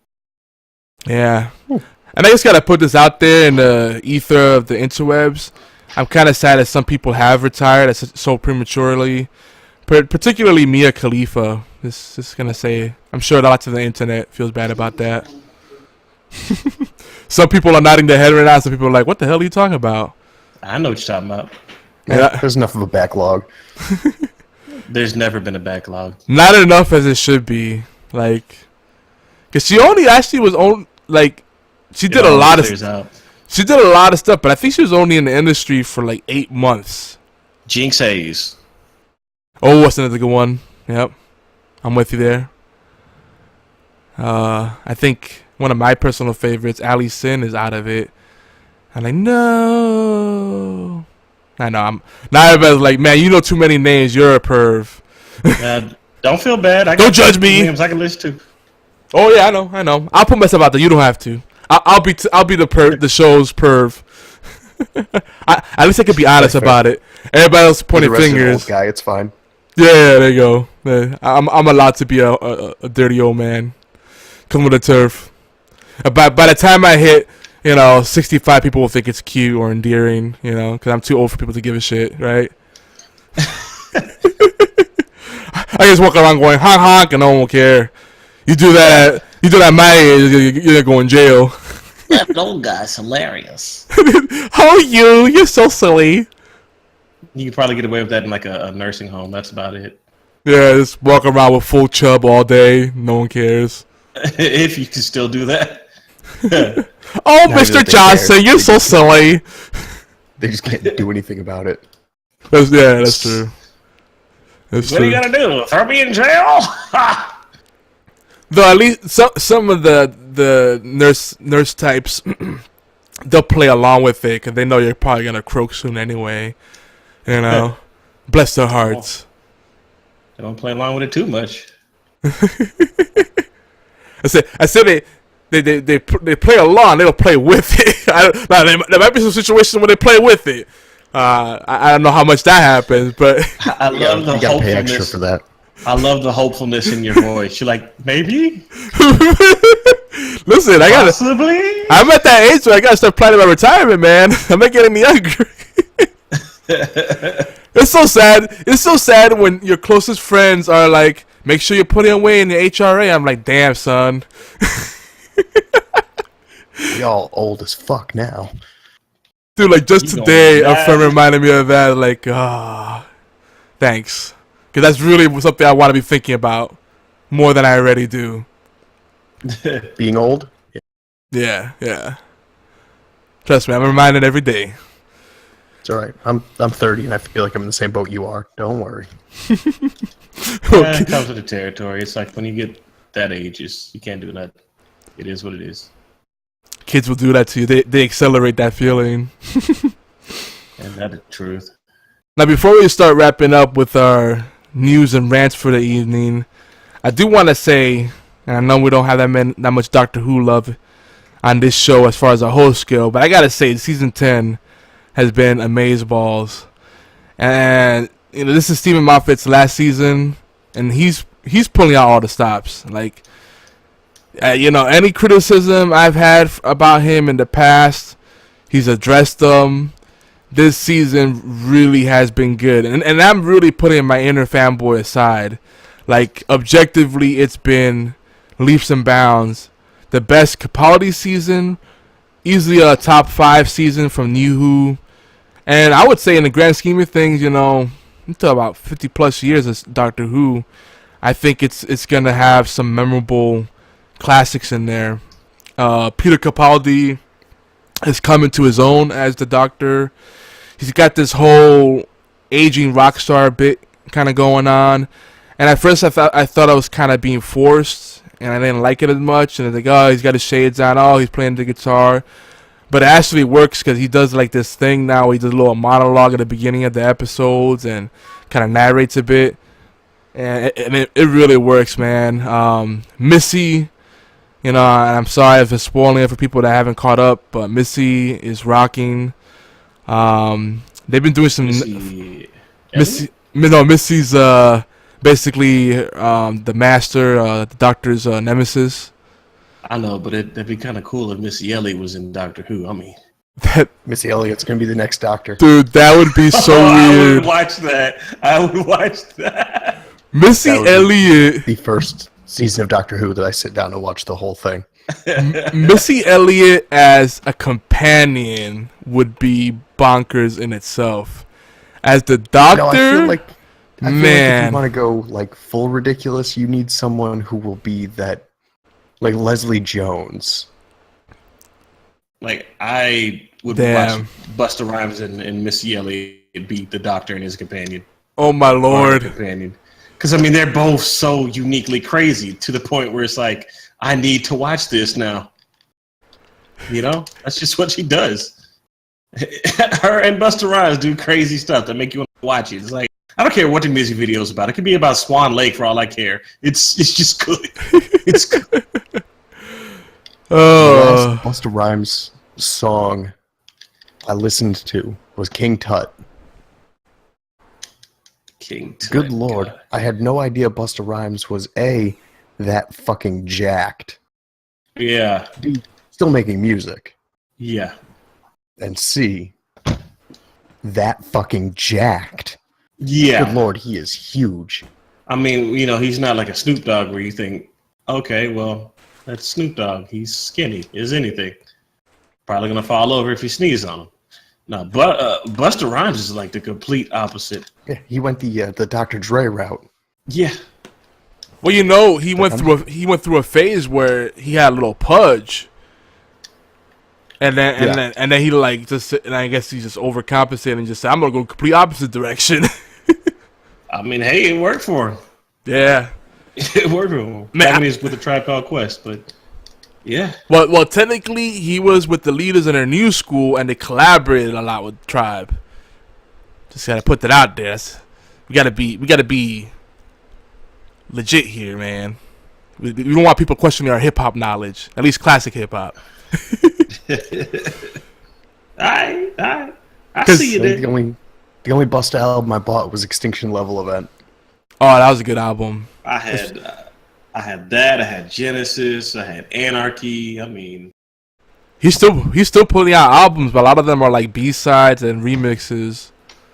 Yeah, and I just gotta put this out there in the ether of the interwebs. I'm kind of sad that some people have retired so prematurely, particularly Mia Khalifa. Just gonna say, I'm sure lots of the internet feels bad about that. Some people are nodding their head right now. Some people are like, "What the hell are you talking about?" I know what you're talking about. Yeah, there's enough of a backlog. There's never been a backlog. Not enough as it should be. Like, cause she only actually was on like, she did a lot of stuff. She did a lot of stuff, but I think she was only in the industry for like 8 months. Jinx Hayes. Oh, what's another good one? Yep, I'm with you there. I think one of my personal favorites, Ali Sin, is out of it. I'm like, no. I know. Now everybody's like, man, you know too many names. You're a perv. Don't feel bad. Don't judge me. Names I can listen to. Oh yeah, I know. I'll put myself out there. You don't have to. I'll be the show's perv. At least I can be honest about it. Everybody else pointing fingers. Old guy, it's fine. Yeah, there you go. Yeah, I'm allowed to be a dirty old man. Come with the turf. By the time I hit, 65, people will think it's cute or endearing, because I'm too old for people to give a shit, right? I just walk around going honk honk and no one will care. You do that at my age, you're going to jail. That old guy's hilarious. How are you? You're so silly. You could probably get away with that in like a nursing home. That's about it. Yeah, just walk around with full chub all day. No one cares. If you can still do that. Oh, Mr. Johnson, you're so silly. They just can't do anything about it. That's true. What are you gonna do? Throw me in jail? Though at least some of the nurse types, they'll play along with it because they know you're probably gonna croak soon anyway. Bless their hearts. They don't play along with it too much. I said they play along. They don't play with it. There might be some situations where they play with it. I don't know how much that happens, but I love the You gotta pay extra hopefulness. for that. I love the hopefulness in your voice. You're like, maybe, listen, possibly. I'm at that age where I gotta start planning my retirement, man. I'm not getting any younger. It's so sad. It's so sad when your closest friends are like, make sure you're putting away in the HRA. I'm like, damn, son. Y'all old as fuck now. Dude, like just You today, going a friend mad. reminded me of that. Like, thanks. Because that's really something I want to be thinking about more than I already do. Being old? Yeah. Trust me, I'm reminded every day. It's alright. I'm 30 and I feel like I'm in the same boat you are. Don't worry. Yeah, it comes with the territory. It's like when you get that age, you can't do that. It is what it is. Kids will do that to you. They accelerate that feeling. And that's the truth. Now, before we start wrapping up with our news and rants for the evening, I do want to say, and I know we don't have that much Doctor Who love on this show as far as a host skill, but I gotta say, season 10 has been amazeballs. And you know, this is Stephen Moffat's last season, and he's pulling out all the stops. Like, you know, any criticism I've had about him in the past, he's addressed them. This season really has been good, and I'm really putting my inner fanboy aside. Like, objectively, it's been leaps and bounds. The best Capaldi season, easily a top 5 season from New Who, and I would say in the grand scheme of things, you know, until about 50 plus years as Doctor Who, I think it's gonna have some memorable classics in there. Peter Capaldi is coming to his own as the Doctor. He's got this whole aging rock star bit kind of going on, and at first I thought I was kind of being forced, and I didn't like it as much. And I think, oh, he's got his shades on, oh, he's playing the guitar, but it actually works because he does like this thing now. He does a little monologue at the beginning of the episodes and kind of narrates a bit, and it really works, man. Missy, you know, I'm sorry if it's spoiling it for people that haven't caught up, but Missy is rocking. They've been doing some Missy's basically the master, the Doctor's nemesis. I know, but it'd be kind of cool if Missy Elliott was in Doctor Who. I mean, Missy Elliott's gonna be the next Doctor. Dude, that would be so I weird. would watch that. I would watch that. Missy That would be- Elliott. The first season of Doctor Who that I sit down and watch the whole thing. Missy Elliott as a companion would be bonkers in itself. As the Doctor, No, I feel like if man, you want to go like full ridiculous, you need someone who will be that, like Leslie Jones. Like, I would Damn. watch Busta Rhymes and Missy Elliott be the Doctor and his companion. oh my Or lord. companion. Because, I mean, they're both so uniquely crazy to the point where it's like, I need to watch this now. You know? That's just what she does. Her and Busta Rhymes do crazy stuff that make you want to watch it. It's like, I don't care what the music video is about. It could be about Swan Lake for all I care. It's just good. It's good. The Oh, last Busta Rhymes song I listened to was King Tut. King Tut. Good lord, I had no idea Busta Rhymes was that fucking jacked. Yeah. Dude, still making music. Yeah. And C, that fucking jacked. Yeah. Good lord, he is huge. I mean, you know, he's not like a Snoop Dogg where you think, okay, well, that's Snoop Dogg. He's skinny as anything. Probably gonna fall over if you sneeze on him. No, but Busta Rhymes is like the complete opposite. Yeah, he went the Dr. Dre route. Yeah. well, you know, he went through a phase where he had a little pudge, and then he like just, and I guess he just overcompensated and just said, I'm gonna go complete opposite direction. I mean, hey, it worked for him. Yeah. It worked for him. Man, I mean, it's with a Tribe Called Quest, but yeah. Well, technically, he was with the leaders in their new school, and they collaborated a lot with Tribe. Just gotta put that out there. We gotta be legit here, man. We don't want people questioning our hip hop knowledge, at least classic hip hop. I see you there. The only Busta album I bought was Extinction Level Event. Oh, that was a good album. I had that. I had Genesis. I had Anarchy. I mean, he's still putting out albums, but a lot of them are like B-sides and remixes.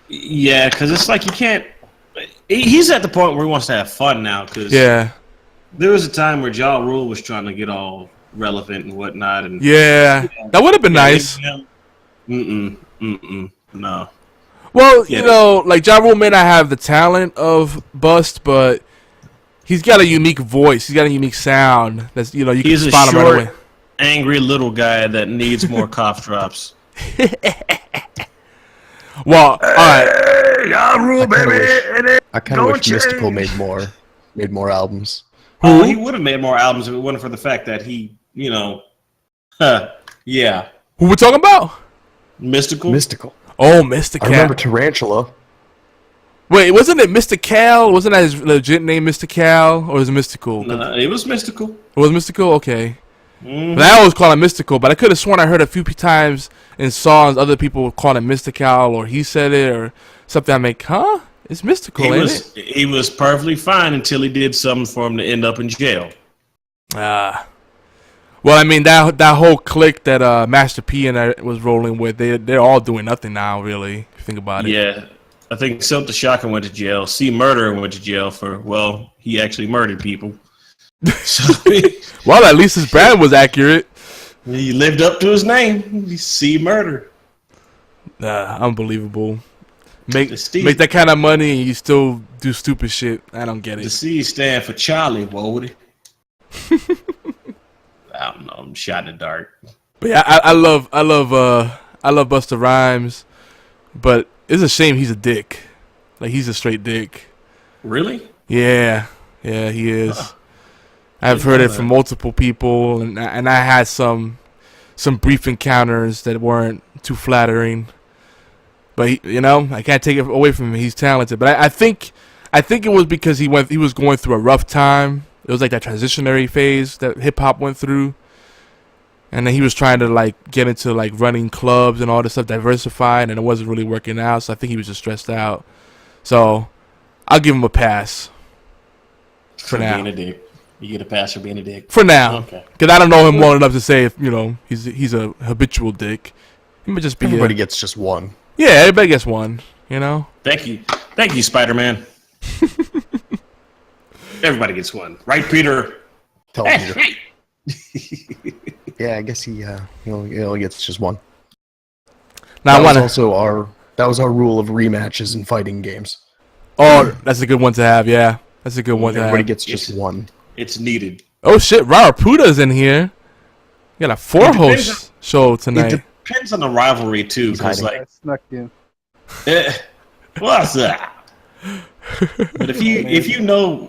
yeah, because it's like you can't. He's at the point where he wants to have fun now. Because Yeah, there was a time where Ja Rule was trying to get all relevant and whatnot, and yeah, that would have been nice. No. Well, Yeah. you know, like Ja Rule may not have the talent of Bust, but he's got a unique voice. He's got a unique sound. That's you can He's a spot him right away. short, angry little guy that needs more cough drops. Well, all right. Ja Rule, I kind of wish Mystical made more albums. Oh, he would have made more albums if it wasn't for the fact that he, yeah, Who we talking about? Mystical. Oh, Mr. I Cal. remember Tarantula. Wait, wasn't it Mr. Cal? Wasn't that his legit name, Mr. Cal, or was it Mystical? No, it was Mystical. It was Mystical. Okay. Mhm. But I always call him Mystical, but I could have sworn I heard a few times in songs other people calling him Mystical, or he said it, or something. I'm like, huh? It's Mystical, ain't it? He was perfectly fine until he did something for him to end up in jail. Well, I mean that whole clique that Master P and I was rolling with, they're all doing nothing now, really. If you think about it. Yeah, I think Silk the Shocker went to jail. C Murder went to jail for he actually murdered people. So Well, at least his brand was accurate. he lived up to his name. C Murder. Unbelievable. Make The make that kind of money and you still do stupid shit. I don't get The it. C stand for Charlie, Woody. I don't know. I'm shot in the dark. But yeah, I love Busta Rhymes, but it's a shame he's a dick. Like he's a straight dick. Really? Yeah, he is. I've heard it from multiple people, and I had some brief encounters that weren't too flattering. But I can't take it away from him. He's talented, but I think it was because he was going through a rough time. It was like that transitionary phase that hip hop went through, and then he was trying to like get into like running clubs and all this stuff, diversified, and it wasn't really working out. So I think he was just stressed out. So I'll give him a pass for now. Being a dick. You get a pass for being a dick. For now, Okay. because I don't know him well enough to say if he's a habitual dick. He might just be. Everybody gets just one. Yeah, everybody gets one. Thank you, Spider-Man. Everybody gets one, right, Peter? Tell Peter. Yeah, I guess he only gets just one. Now That was our rule of rematches in fighting games. Oh, that's a good one to have. Yeah, that's a good one to Everybody have. gets just one. It's needed. Oh shit, Rarapuda's in here. We got a four-host show tonight. It depends on the rivalry too, because hiding. like, I snuck in. what's that? But if you know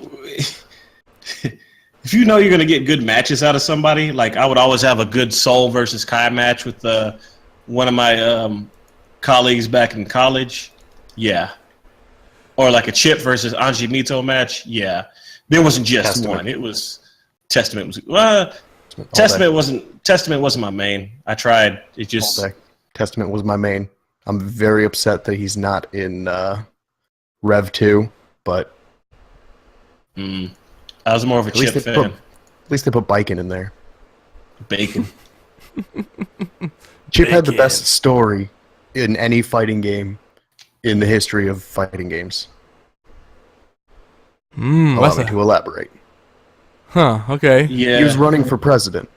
you're gonna get good matches out of somebody, like I would always have a good Soul versus Kai match with one of my colleagues back in college. Yeah. Or like a Chip versus Anji Mito match. Yeah. There wasn't just Testament. one. It was Testament Testament wasn't my main. I tried. It just Testament was my main. I'm very upset that he's not in Rev 2, but I was more of a Chip fan. At least they put Bacon in there. Bacon. Chip had the Bacon. best story in any fighting game in the history of fighting games. Allow me to elaborate. Huh? Okay. Yeah. He was running for president.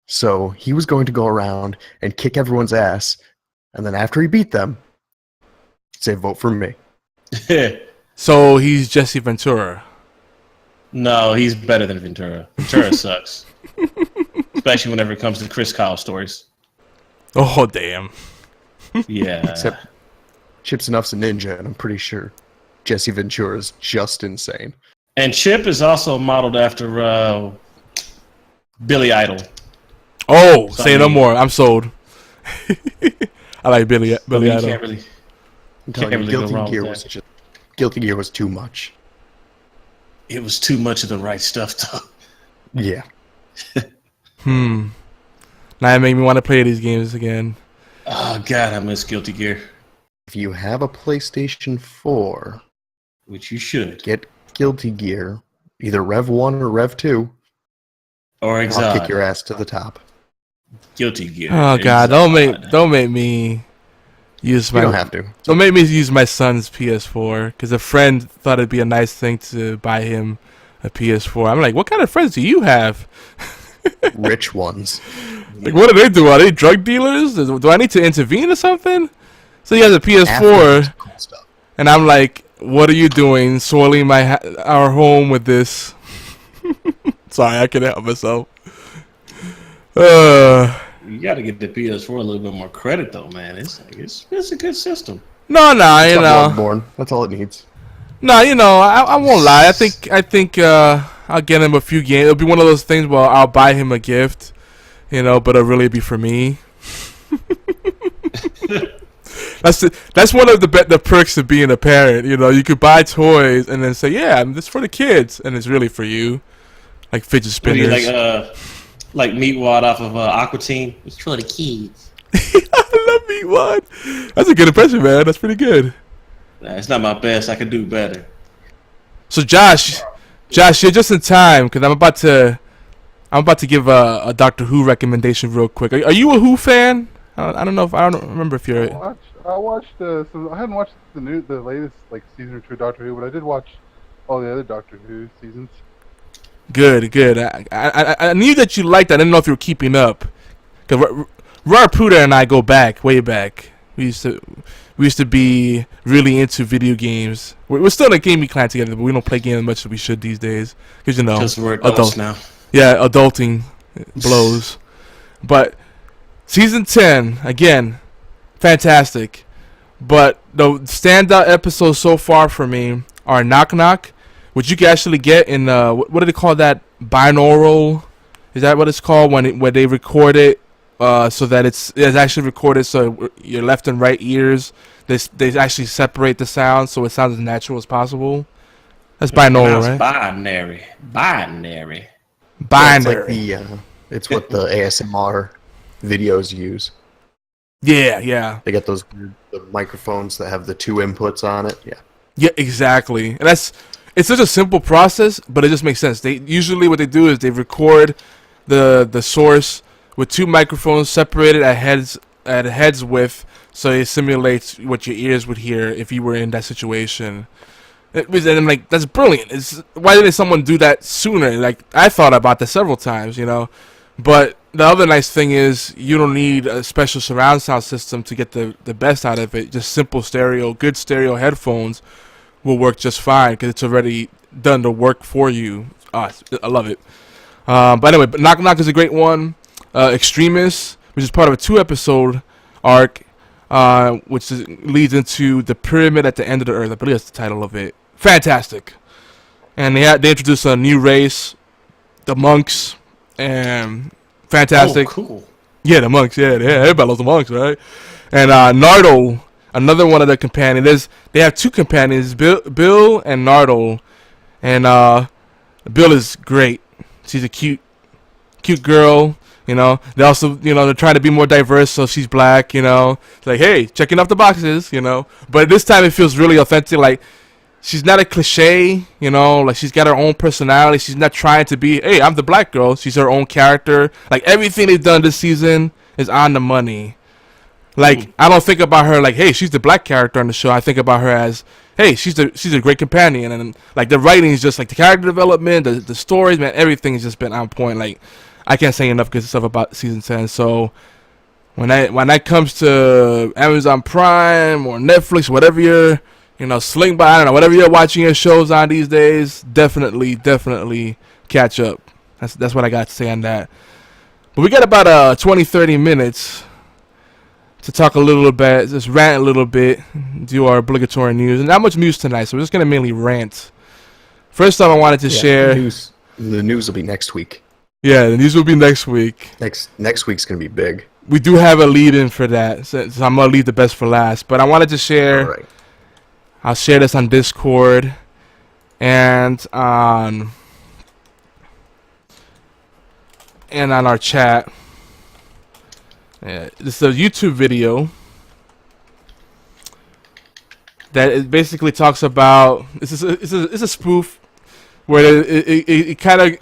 So he was going to go around and kick everyone's ass, and then after he beat them, say, vote for me. So he's Jesse Ventura. No, he's better than Ventura. Ventura sucks. Especially whenever it comes to Chris Kyle stories. Oh damn. Yeah. Except Chip's Enough's a ninja, and I'm pretty sure Jesse Ventura is just insane. And Chip is also modeled after Billy Idol. Oh, say no more. I'm sold. I like Billy You Idol. can't really. I'm telling Can't you, really go wrong with that. Guilty Gear was too much. It was too much of the right stuff, though. Yeah. Now it made me want to play these games again. Oh God, I miss Guilty Gear. If you have a PlayStation 4, Which you should. get Guilty Gear, either Rev 1 or Rev 2. Or I'll Exile. kick your ass to the top. Guilty Gear. Oh God, Exile. don't make me use You my don't have to. don't make me use my son's PS4 because a friend thought it'd be a nice thing to buy him a PS4. I'm like, what kind of friends do you have? Rich ones. Like, what do they do? Are they drug dealers? Do I need to intervene or something? So he has a PS4, Athletes, cool stuff. and I'm like, what are you doing, soiling our home with this? Sorry, I couldn't help myself. You got to get the PS4 a little bit more credit, though, man. It's a good system. No, you It's know. Bloodborne. That's all it needs. No, you know, I won't lie. I think I'll get him a few games. It'll be one of those things where I'll buy him a gift, you know, but it'll really be for me. That's one of the perks of being a parent. You know, you could buy toys and then say, "Yeah, this is for the kids," and it's really for you, like fidget spinners. Like Meatwad off of Aqua Teen. It's for the kids. I love Meatwad. That's a good impression, man. That's pretty good. Nah, it's not my best. I could do better. So Josh, you're just in time because I'm about to give a Doctor Who recommendation real quick. Are you a Who fan? I don't remember if you're. I watched. So I hadn't watched the latest like season or two of Doctor Who, but I did watch all the other Doctor Who seasons. Good. I knew that you liked that. I didn't know if you were keeping up. Cause Puda and I go way back. We used to be really into video games. We're still in a gaming clan together, but we don't play games as much as we should these days. Cause you know, Just we're adults now. Yeah, adulting blows. But season 10 again, fantastic. But the standout episodes so far for me are Knock Knock, which you can actually get in what do they call that? Binaural? Is that what it's called when they record it so that it's actually recorded so your left and right ears they actually separate the sound so it sounds as natural as possible. That's binaural, right? Binary. Yeah, it's like it's what the ASMR videos use. Yeah. They got those weird the microphones that have the two inputs on it. Yeah, exactly. And it's such a simple process, but it just makes sense. They usually what they do is they record the source with two microphones separated at heads width, so it simulates what your ears would hear if you were in that situation. And I'm like, that's brilliant. Why didn't someone do that sooner? Like, I thought about that several times, you know. But the other nice thing is you don't need a special surround sound system to get the best out of it. Just simple good stereo headphones will work just fine because it's already done the work for you. I love it. But anyway, Knock Knock is a great one. Extremis, which is part of a 2-episode arc, which leads into the pyramid at the end of the earth. I believe that's the title of it. Fantastic. And they introduce a new race, the monks, and fantastic. Oh, cool. Yeah, the monks. Yeah, everybody loves the monks, right? And Nardole, another one of the companions. They have two companions, Bill and Nardole. And Bill is great. She's a cute girl. You know, they also, you know, they're trying to be more diverse, so she's black, you know. It's like, hey, checking off the boxes, you know. But this time it feels really authentic. Like, she's not a cliche, you know. Like, she's got her own personality. She's not trying to be, hey, I'm the black girl. She's her own character. Like, everything they've done this season is on the money. Like, I don't think about her like, hey, she's the black character on the show. I think about her as, hey, she's a great companion. And, like, the writing is just, like, the character development, the stories, man, everything has just been on point. Like, I can't say enough good stuff about season 10. So when that comes to Amazon Prime or Netflix, whatever you're, you know, sling by, I don't know, whatever you're watching your shows on these days, definitely catch up. That's what I got to say on that. But we got about 20-30 minutes to talk a little bit, just rant a little bit, do our obligatory news. And not much news tonight, so we're just gonna mainly rant. First off, I wanted to share the news will be next week. Yeah, the news will be next week. Next week's gonna be big. We do have a lead-in for that, so I'm gonna leave the best for last. But I wanted to share. All right. I'll share this on Discord. and on our chat. This is a YouTube video that it basically talks about. It's a spoof where it kind of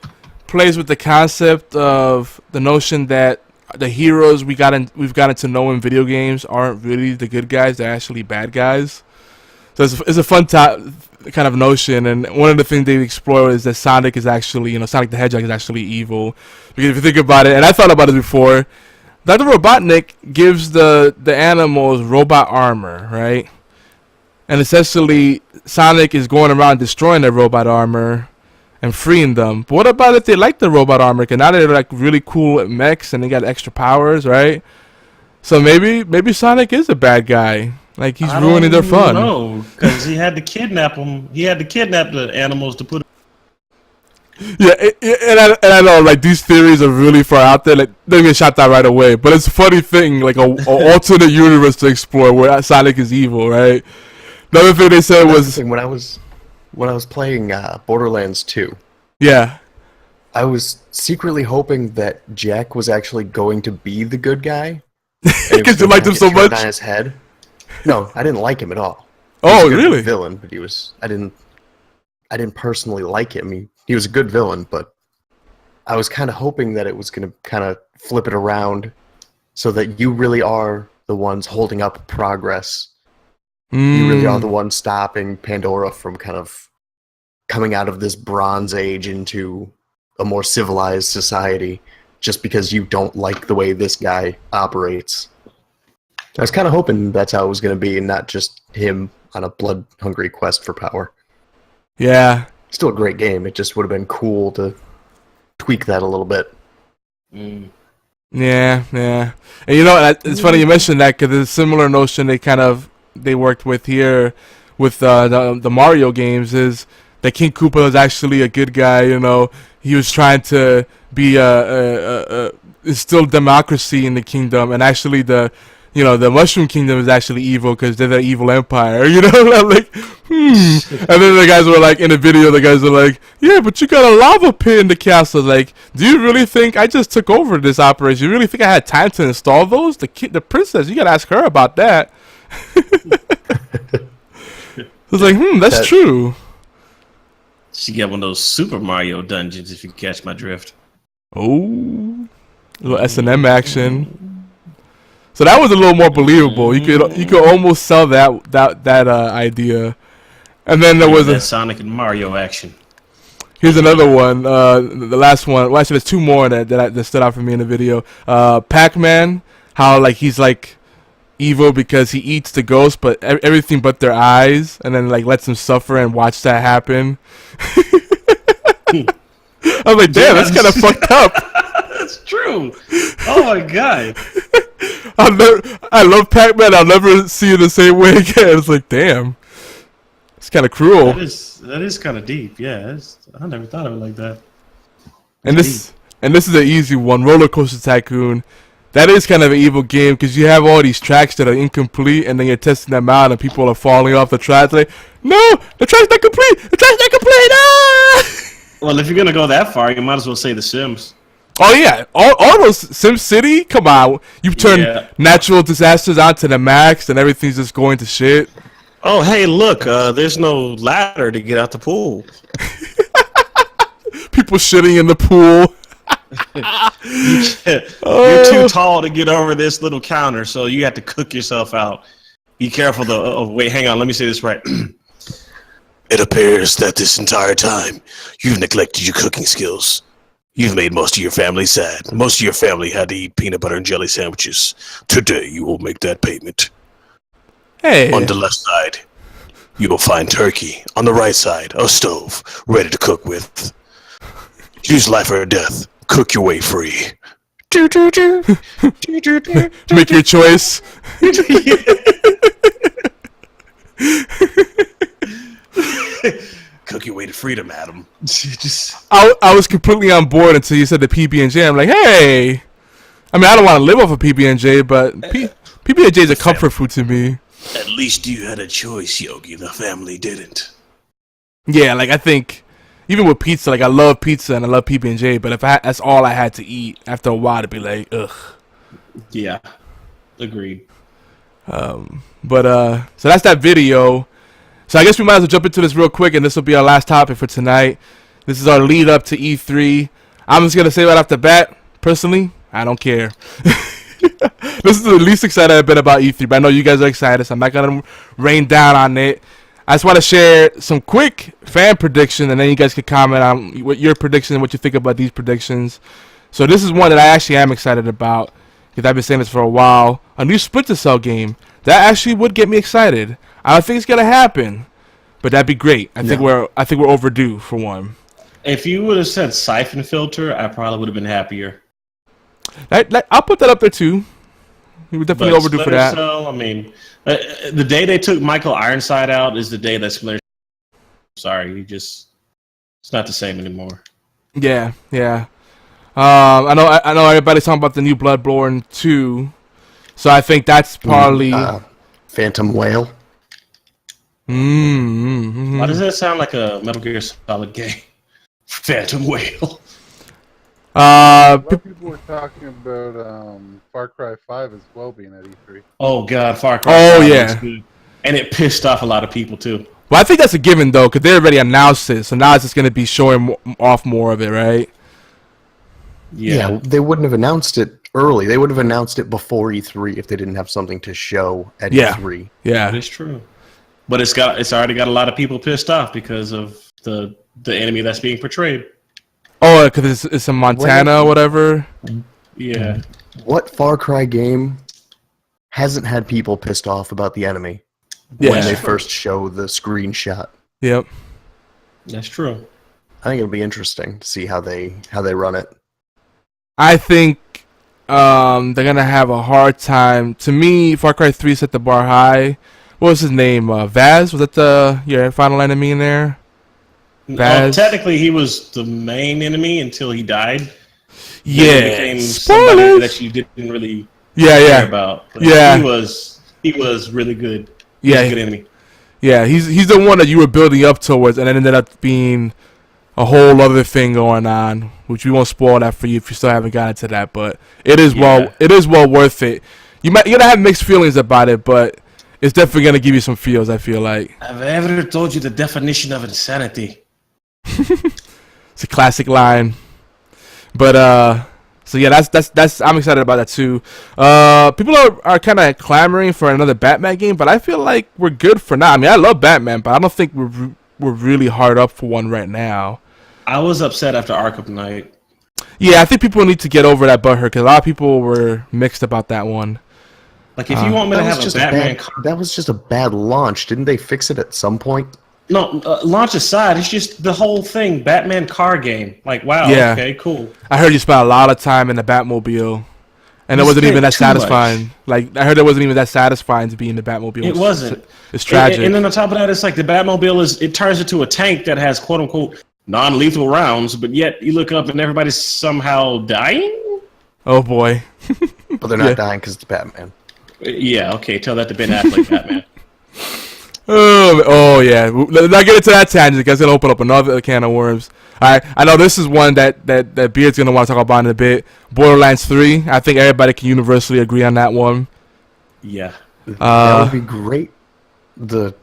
plays with the concept of the notion that the heroes we've gotten to know in video games aren't really the good guys; they're actually bad guys. So it's a fun kind of notion, and one of the things they explore is that Sonic is actually, Sonic the Hedgehog is actually evil. Because if you think about it, and I thought about it before, Dr. Robotnik gives the animals robot armor, right? And essentially, Sonic is going around destroying their robot armor and freeing them. But what about if they like the robot armor? Because now they're like really cool at mechs and they got extra powers, right? So maybe Sonic is a bad guy. Like he's ruining their fun. No, because he had to kidnap them. He had to kidnap the animals to put. Yeah, and I know like these theories are really far out there. Like they get shot down right away. But it's a funny thing, like a alternate universe to explore where Sonic is evil, right? The other thing they said was when I was playing Borderlands 2. Yeah. I was secretly hoping that Jack was actually going to be the good guy. Because you liked him so much. On his head. No, I didn't like him at all. Oh, really? Villain, but I didn't personally like him. He was a good villain, but I was kind of hoping that it was going to kind of flip it around so that you really are the ones holding up progress. You really are the ones stopping Pandora from kind of coming out of this Bronze Age into a more civilized society just because you don't like the way this guy operates. I was kind of hoping that's how it was going to be and not just him on a blood-hungry quest for power. Yeah. Still a great game. It just would have been cool to tweak that a little bit. Yeah. And it's funny you mentioned that because it's a similar notion they worked with here with the Mario games is that King Koopa was actually a good guy. He was trying to be instill democracy in the kingdom, and actually the Mushroom Kingdom is actually evil because they're the evil empire. And then the guys were like, in the video, the guys were like, yeah, but you got a lava pit in the castle. Like, do you really think I just took over this operation? You really think I had time to install those? The princess, you got to ask her about that. It's like, that's true. She got one of those Super Mario dungeons, if you catch my drift. Oh, a little S&M action. So that was a little more believable. You could almost sell that idea. And then there was that Sonic and Mario action. Here's another one. The last one. Well, actually, there's two more that stood out for me in the video. Pac-Man, how like he's like evil because he eats the ghost, but everything but their eyes, and then like lets them suffer and watch that happen. I was like, damn, that's kind of fucked up. That's true. Oh my god. I love Pac-Man. I'll never see it the same way again. It's like, damn, it's kind of cruel. That is kind of deep. Yeah, I never thought of it like that. And this is an easy one. Roller Coaster Tycoon. That is kind of an evil game because you have all these tracks that are incomplete, and then you're testing them out, and people are falling off the tracks. Like, no, the track's not complete. The track's not complete. Ah! Well, if you're gonna go that far, you might as well say The Sims. Oh yeah, all those Sim City. Come on, you turn natural disasters onto the max, and everything's just going to shit. Oh hey, look, there's no ladder to get out the pool. People shitting in the pool. You're too tall to get over this little counter, so you have to cook yourself out. Be careful though. Oh, wait, hang on. Let me say this right. It appears that this entire time you've neglected your cooking skills. You've made most of your family sad. Most of your family had to eat peanut butter and jelly sandwiches. Today you will make that payment. Hey. On the left side, you will find turkey. On the right side, a stove ready to cook with. Choose life or death. Cook your way free. Make your choice. Cook your way to freedom, Adam. I was completely on board until you said the PB&J. I'm like, hey. I mean, I don't want to live off of PB&J, but PB&J is a comfort food to me. At least you had a choice, Yogi. The family didn't. Yeah, like I think even with pizza, like I love pizza and I love PB&J, but if that's all I had to eat, after a while to be like, ugh. Yeah, agreed. But so that's that video. So I guess we might as well jump into this real quick, and this will be our last topic for tonight. This is our lead up to E3. I'm just gonna say right off the bat, personally, I don't care. This is the least excited I've been about E3, but I know you guys are excited, so I'm not gonna rain down on it. I just want to share some quick fan prediction, and then you guys can comment on what your prediction and what you think about these predictions. So this is one that I actually am excited about, because I've been saying this for a while. A new Splinter Cell game that actually would get me excited. I don't think it's gonna happen, but that'd be great. I think we're overdue for one. If you would have said Siphon Filter, I probably would have been happier. I'll put that up there too. We were definitely But overdue for Splinter that. Cell, I mean, the day they took Michael Ironside out is the day that Splinter. Sorry, it's not the same anymore. Yeah. I know everybody's talking about the new Bloodbourne II, so I think that's probably Phantom Whale. Mm-hmm. Why does that sound like a Metal Gear Solid game? Phantom Whale. A lot of people were talking about Far Cry 5 as well being at E3. Oh God, Far Cry. Oh 5 yeah, was good. And it pissed off a lot of people too. Well, I think that's a given though, because they already announced it, so now it's just going to be showing off more of it, right? Yeah, they wouldn't have announced it early. They would have announced it before E3 if they didn't have something to show at E3. Yeah, It's true. But it's already got a lot of people pissed off because of the enemy that's being portrayed. Oh, because it's in Montana or whatever. Yeah. What Far Cry game hasn't had people pissed off about the enemy Yeah. when they first show the screenshot? Yep. That's true. I think it'll be interesting to see how they run it. I think they're gonna have a hard time. To me, Far Cry 3 set the bar high. What was his name? Vaz? Was that your final enemy in there? Vaz? Technically, he was the main enemy until he died. Then Yeah. he became somebody that you didn't really care about. But Yeah. He was really good. Yeah. He was a good enemy. Yeah, he's the one that you were building up towards, and it ended up being a whole other thing going on, which we won't spoil that for you if you still haven't gotten to that. But it is well worth it. You're gonna have mixed feelings about it, but it's definitely gonna give you some feels. I feel like I've ever told you the definition of insanity. it's a classic line. But so yeah, that's I'm excited about that too. People are kind of clamoring for another Batman game, but I feel like we're good for now. I mean, I love Batman, but I don't think we're really hard up for one right now. I was upset after Arkham Knight. Yeah, I think people need to get over that butthurt because a lot of people were mixed about that one. Like, if you want me to have a Batman... That was just a bad launch. Didn't they fix it at some point? No, launch aside, it's just the whole thing, Batman car game. Like, wow, Yeah. okay, cool. I heard you spent a lot of time in the Batmobile, and it wasn't even that satisfying. Like, I heard it wasn't even that satisfying to be in the Batmobile. It wasn't. It's tragic. And then on top of that, it's like the Batmobile it turns into a tank that has quote-unquote non-lethal rounds, but yet you look up and everybody's somehow dying? Oh, boy. But they're not dying because it's Batman. Yeah, okay, tell that to Ben Affleck, Batman. Oh yeah. Let's not get into that tangent. That's gonna open up another can of worms. All right, I know this is one that Beard's gonna want to talk about in a bit. Borderlands 3. I think everybody can universally agree on that one. Yeah. That would be great. The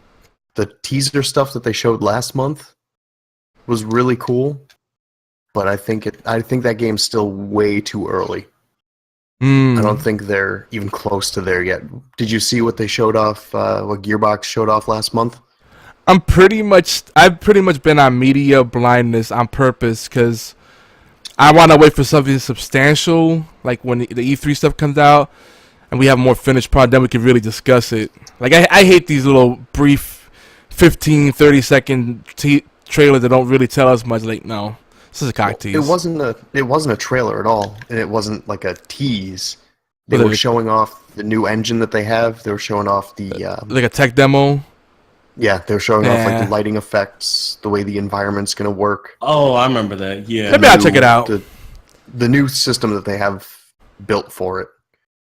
teaser stuff that they showed last month was really cool, but I think that game's still way too early. I don't think they're even close to there yet. Did you see what they showed off? What Gearbox showed off last month? I've pretty much been on media blindness on purpose because I want to wait for something substantial, like when the E3 stuff comes out and we have a more finished product, then we can really discuss it. Like I hate these little brief 15, 30-second trailers that don't really tell us much. Like, no. This is a cock tease. It wasn't a trailer at all, and it wasn't like a tease. They were showing off the new engine that they have. They were showing off the like a tech demo. Yeah, they were showing off like the lighting effects, the way the environment's gonna work. Oh, I remember that. Yeah. Maybe I'll check it out. The new system that they have built for it.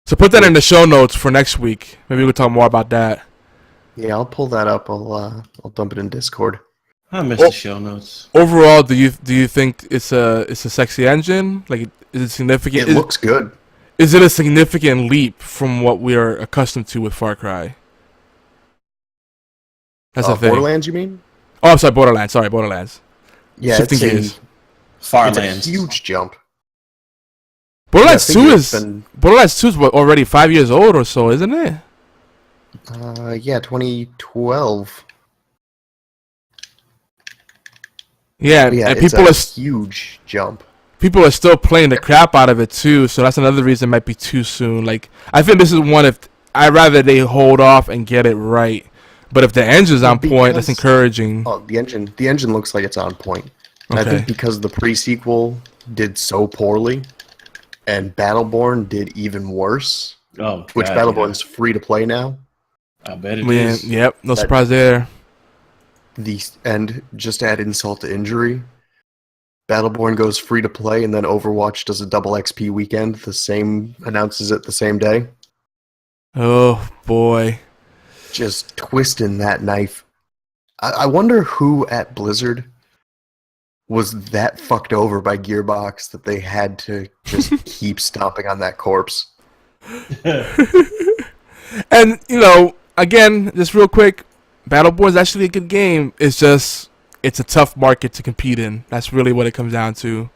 So put that in the show notes for next week. Maybe we'll talk more about that. Yeah, I'll pull that up. I'll dump it in Discord. I missed the show notes. Overall, do you think it's a sexy engine? Like, is it significant? It looks good. Is it a significant leap from what we are accustomed to with Far Cry? That's the thing. Borderlands, you mean? Oh, I'm sorry, Borderlands. Sorry, Borderlands. Yeah, Shifting gears. it's Farlands. a huge jump. Borderlands Yeah, I 2 think is it's been- Borderlands 2 is what, already 5 years old or so, isn't it? Yeah, 2012. Yeah, Yeah, and it's people a are huge jump. people are still playing the crap out of it too. So that's another reason it might be too soon. Like, I think this is one if I'd rather they hold off and get it right. But if the engine's on point, that's Because- encouraging. Oh, the engine looks like it's on point. And I Okay. think because the pre-sequel did so poorly, and Battleborn did even worse, Oh, which God, Battleborn is free to play now. yeah. I bet it Man, is. yep, no That- surprise there. And just to add insult to injury, Battleborn goes free to play, and then Overwatch does a double XP weekend. Announces it the same day. Oh boy. Just twisting that knife. I wonder who at Blizzard was that fucked over by Gearbox that they had to just keep stomping on that corpse. And again, just real quick, Battleborn is actually a good game. It's just it's a tough market to compete in. That's really what it comes down to.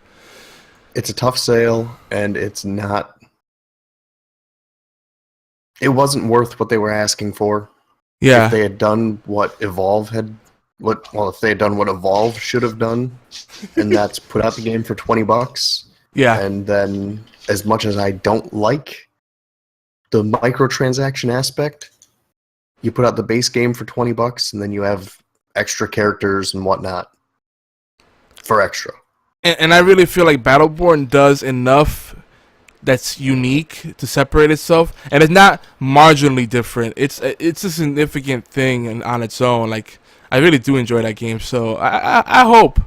It's a tough sale, and it's not. It wasn't worth what they were asking for. Yeah. If they had done what Evolve if they had done what Evolve should have done, and that's put out the game for $20, Yeah. and then as much as I don't like the microtransaction aspect, you put out the base game for $20, and then you have extra characters and whatnot for extra. And I really feel like Battleborn does enough that's unique to separate itself, and it's not marginally different. It's a significant thing on its own. Like, I really do enjoy that game, so I hope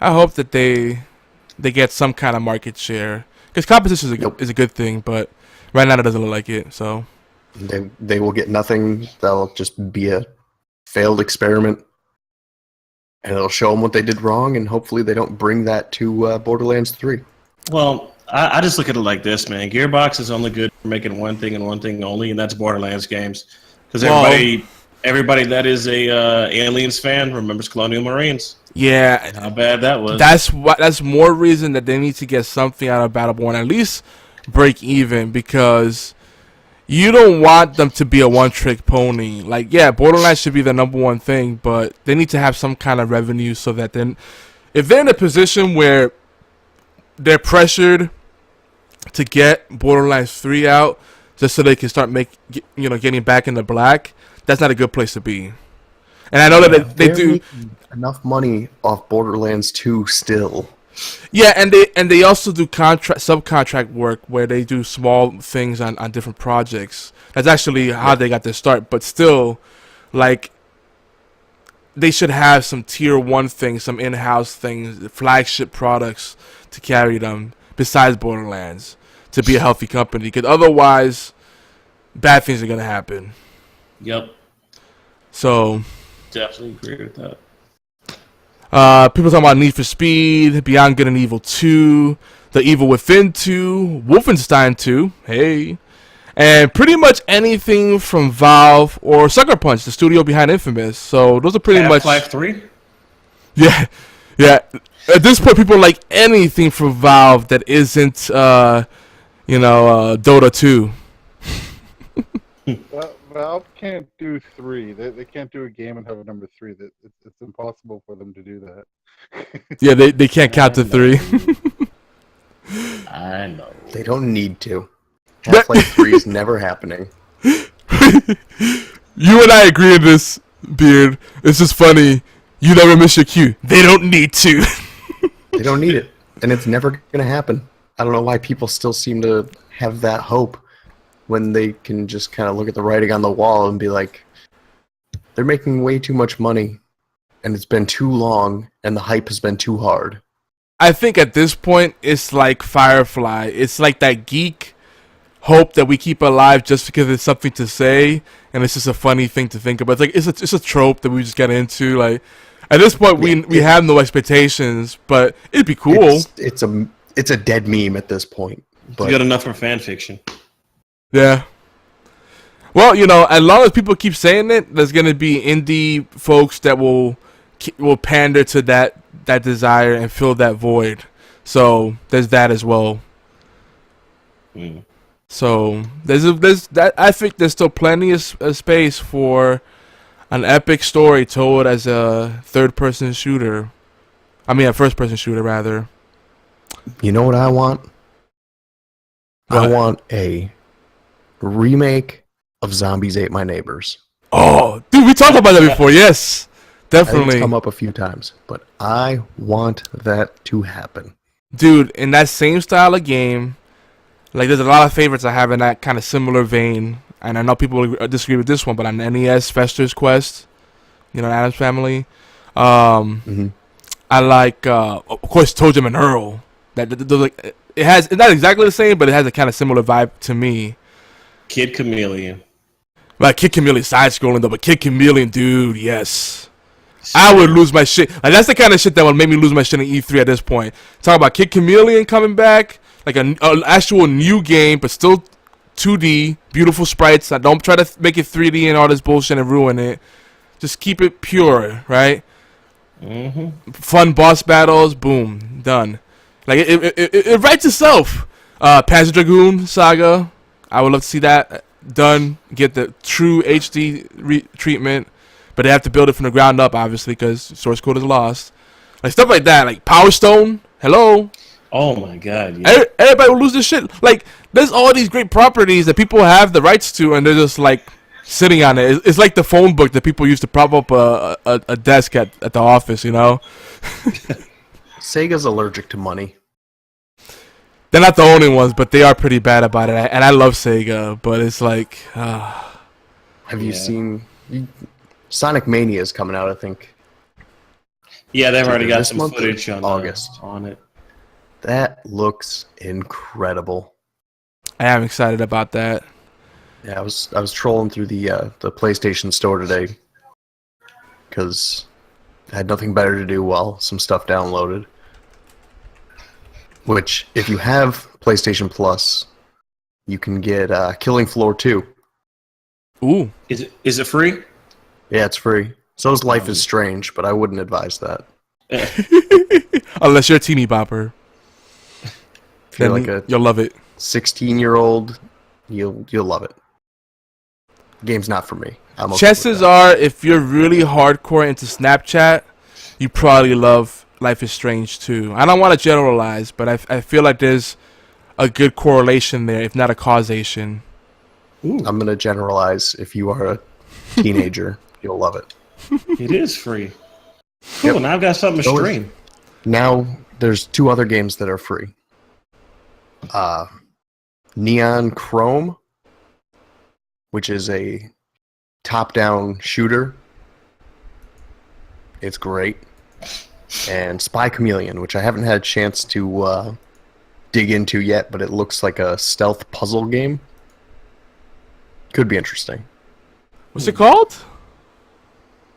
that they get some kind of market share, because competition is a good thing, but right now it doesn't look like it. So They will get nothing. That'll just be a failed experiment, and it'll show them what they did wrong, and hopefully they don't bring that to Borderlands 3. Well, I just look at it like this, man. Gearbox is only good for making one thing and one thing only, and that's Borderlands games. Because everybody that is a Aliens fan remembers Colonial Marines. yeah, And how bad that was. that's more reason that they need to get something out of Battleborn, at least break even, because you don't want them to be a one-trick pony. Like, yeah, Borderlands should be the #1 thing, but they need to have some kind of revenue so that then, if they're in a position where they're pressured to get Borderlands 3 out just so they can start getting back in the black, that's not a good place to be. And I know that they They're do. making enough money off Borderlands 2 still. Yeah, and they also do subcontract work where they do small things on different projects. That's actually how they got their start. But still, like, they should have some tier 1 things, some in-house things, flagship products to carry them besides Borderlands to be a healthy company. Because otherwise, bad things are gonna happen. Yep. So. Definitely agree with that. People talking about Need for Speed, Beyond Good and Evil 2, The Evil Within 2, Wolfenstein 2, hey, and pretty much anything from Valve or Sucker Punch, the studio behind Infamous. So those are pretty much Half-Life 3? yeah. At this point, people like anything from Valve that isn't Dota 2. Valve can't do 3. They can't do a game and have a number 3. It's impossible for them to do that. Yeah, they can't count to 3. I know. They don't need to. Half-Life 3 is never happening. You and I agree on this, Beard. It's just funny. You never miss your cue. They don't need to. They don't need it, and it's never going to happen. I don't know why people still seem to have that hope when they can just kind of look at the writing on the wall and be like, they're making way too much money, and it's been too long, and the hype has been too hard. I think at this point, it's like Firefly. It's like that geek hope that we keep alive just because it's something to say, and it's just a funny thing to think about. It's like it's a trope that we just get into. Like, At this point, we have no expectations, but it'd be cool. It's a dead meme at this point. But It's good enough for fan fiction. Yeah. Well, you know, as long as people keep saying it, there's gonna be indie folks that will pander to that desire and fill that void. So there's that as well. Mm. So there's that. I think there's still plenty of space for an epic story told as a third-person shooter. I mean, a first-person shooter rather. you know what I want? What? I want a remake of Zombies Ate My Neighbors. Oh, dude, we talked about that before. Yes, I think definitely. it's come up a few times, but I want that to happen. Dude, in that same style of game, like there's a lot of favorites I have in that kind of similar vein, and I know people will disagree with this one, but on NES, Fester's Quest, you know, Adam's Family. I like, of course, Toe Jam and Earl. Like, it's not exactly the same, but it has a kind of similar vibe to me. Kid Chameleon. Like Kid Chameleon side-scrolling though, but Kid Chameleon, dude, yes. I would lose my shit. Like that's the kind of shit that would make me lose my shit in E3 at this point. Talk about Kid Chameleon coming back, like an actual new game, but still 2D, beautiful sprites. I don't try to make it 3D and all this bullshit and ruin it. Just keep it pure, right? Fun boss battles, boom, done. Like it writes itself. Panzer Dragoon Saga, I would love to see that done. Get the true HD treatment. But they have to build it from the ground up, obviously, because source code is lost. Like stuff like that, like Power Stone. Hello. Oh my God. Yeah. Everybody will lose this shit. Like there's all these great properties that people have the rights to, and they're just like sitting on it. It's like the phone book that people used to prop up a desk at the office. You know. Sega's allergic to money. They're not the only ones, but they are pretty bad about it. And I love Sega, but it's like. Have you seen? Sonic Mania is coming out, I think. Yeah, they've already got This some month or footage on August. on it. That looks incredible. I am excited about that. Yeah, I was trolling through the PlayStation Store today because I had nothing better to do while some stuff downloaded. Which, if you have PlayStation Plus, you can get Killing Floor 2. Ooh. Is it free? Yeah, it's free. So is Life is Strange, but I wouldn't advise that. Unless you're a teeny bopper. If you're like a you'll love it. 16-year-old, you'll love it. Game's not for me. I'm okay Chances with that. are, if you're really hardcore into Snapchat, you probably love Life is Strange too. I don't want to generalize, but I feel like there's a good correlation there, if not a causation. I'm going to generalize. If you are a teenager, you'll love it. It is free. Cool, Yep. now I've got something to So is- stream. Now, there's 2 other games that are free. Neon Chrome, which is a top-down shooter. It's great. And Spy Chameleon, which I haven't had a chance to dig into yet, but it looks like a stealth puzzle game. Could be interesting. What's it called?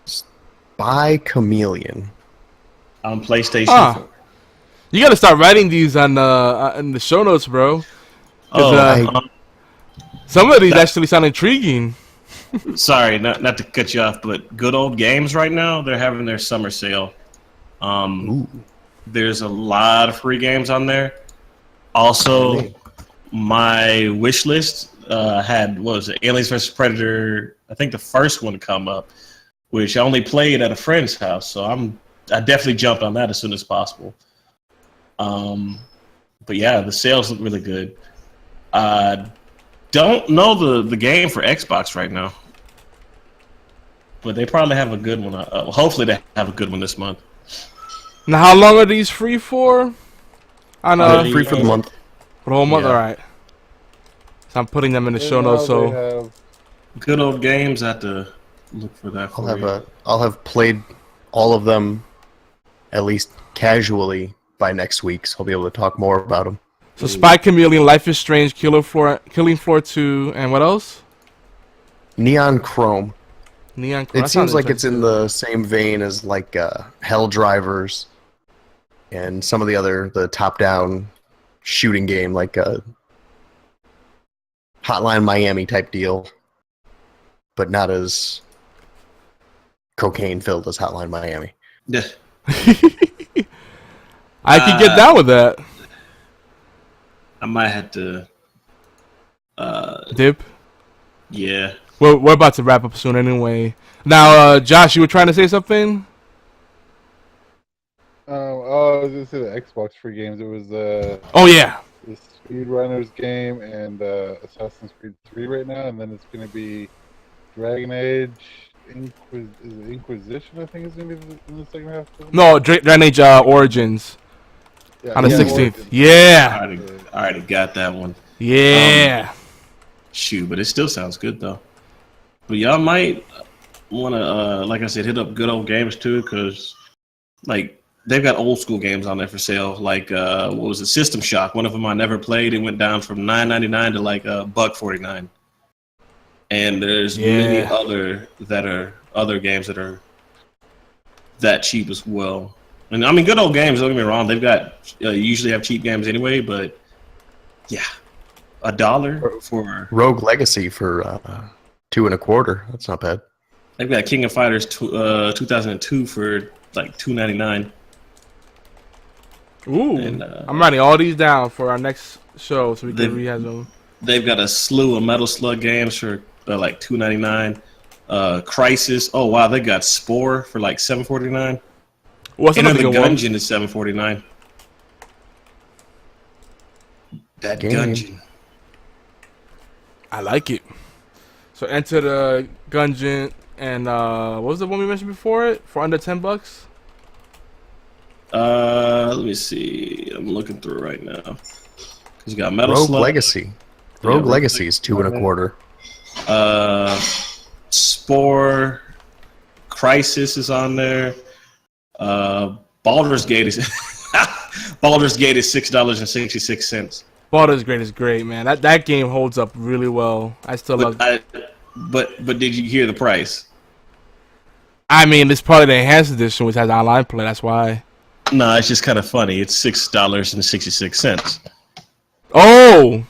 Spy Chameleon. On PlayStation Ah. 4. You gotta start writing these on in the show notes, bro. Oh, Some of these actually sound intriguing. sorry, not to cut you off, but Good Old Games right now, they're having their summer sale. Ooh. There's a lot of free games on there. Also, my wish list had, what was it, Aliens vs. Predator, I think the first one to come up, which I only played at a friend's house, so I definitely jumped on that as soon as possible. But yeah, the sales look really good. Don't know the game for Xbox right now, but they probably have a good one. Hopefully they have a good one this month. Now, how long are these free for? I know. Free for the month. For the whole month? Yeah. Alright. So I'm putting them in the And show now notes, they so... have- Good Old Games, I have to look for that for you. I'll have played all of them at least casually by next week, so I'll be able to talk more about them. So Spy Chameleon, Life is Strange, Killing Floor 2, and what else? Neon Chrome. Neon Corps. It seems like it's in the same vein as like Hell Drivers and some of the top-down shooting game, like a Hotline Miami type deal, but not as cocaine-filled as Hotline Miami. Yeah. I could get down with that. I might have to Dip. Yeah. We're about to wrap up soon anyway. Now, Josh, you were trying to say something? I was gonna say the Xbox free games. It was Oh yeah. the Speedrunners game and Assassin's Creed 3 right now, and then it's gonna be Dragon Age Inquisition. I think is gonna be in the second half. No, Dragon Age Origins on the 16th. Origins. Yeah. I already got that one. Yeah. Shoot, but it still sounds good though. But y'all might want to, like I said, hit up Good Old Games too, because like they've got old school games on there for sale. Like what was it, System Shock? One of them I never played. It went down from $9.99 to like $1.49. And there's many other games that are that cheap as well. And I mean, Good Old Games. Don't get me wrong; they've got usually have cheap games anyway. But yeah, $1 for Rogue Legacy for $2.25. That's not bad. They've got King of Fighters 2002 for like $2.99. Ooh, and, I'm writing all these down for our next show so we can rehash them. They've got a slew of Metal Slug games for like $2.99. Crisis. Oh wow, they got Spore for like $7.49. What's Enter another the good one? Gungeon is $7.49. That Game. Gungeon. I like it. So Enter the Gungeon and what was the one we mentioned before it? For under $10? Let me see. I'm looking through right now. Cause you got Metal Rogue Slug. Legacy. Rogue Legacy is $2.25. Spore. Crisis is on there. Baldur's Gate is Baldur's Gate is $6.66. Baldur's Gate is great, man. That game holds up really well. I still love it. But did you hear the price? I mean, it's part of the enhanced edition, which has online play. That's why. No, it's just kind of funny. It's $6.66. Oh,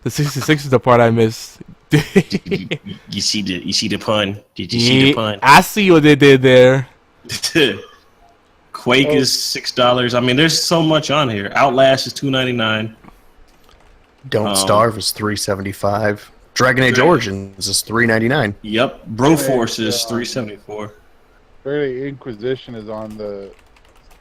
the 66 is the part I missed. You see the pun? Did you see the pun? I see what they did there. Quake is $6. I mean, there's so much on here. Outlast is $2.99. Don't Starve is $3.75. Dragon Age Origins is $3.99. Yep. Broforce is $3.74. Dragon Age Inquisition is on the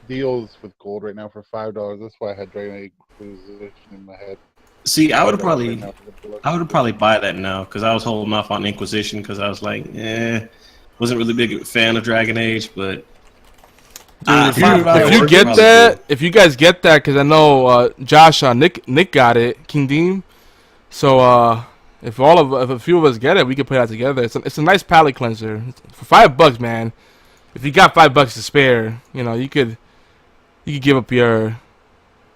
deals with gold right now for $5. That's why I had Dragon Age Inquisition in my head. See, I would probably buy that now because I was holding off on Inquisition because I was like, wasn't really big fan of Dragon Age, but if you guys get that, because I know Josh, Nick got it, King Deem. So if a few of us get it, we can play that together. It's a nice palate cleanser for $5, man. If you got $5 to spare, you could give up your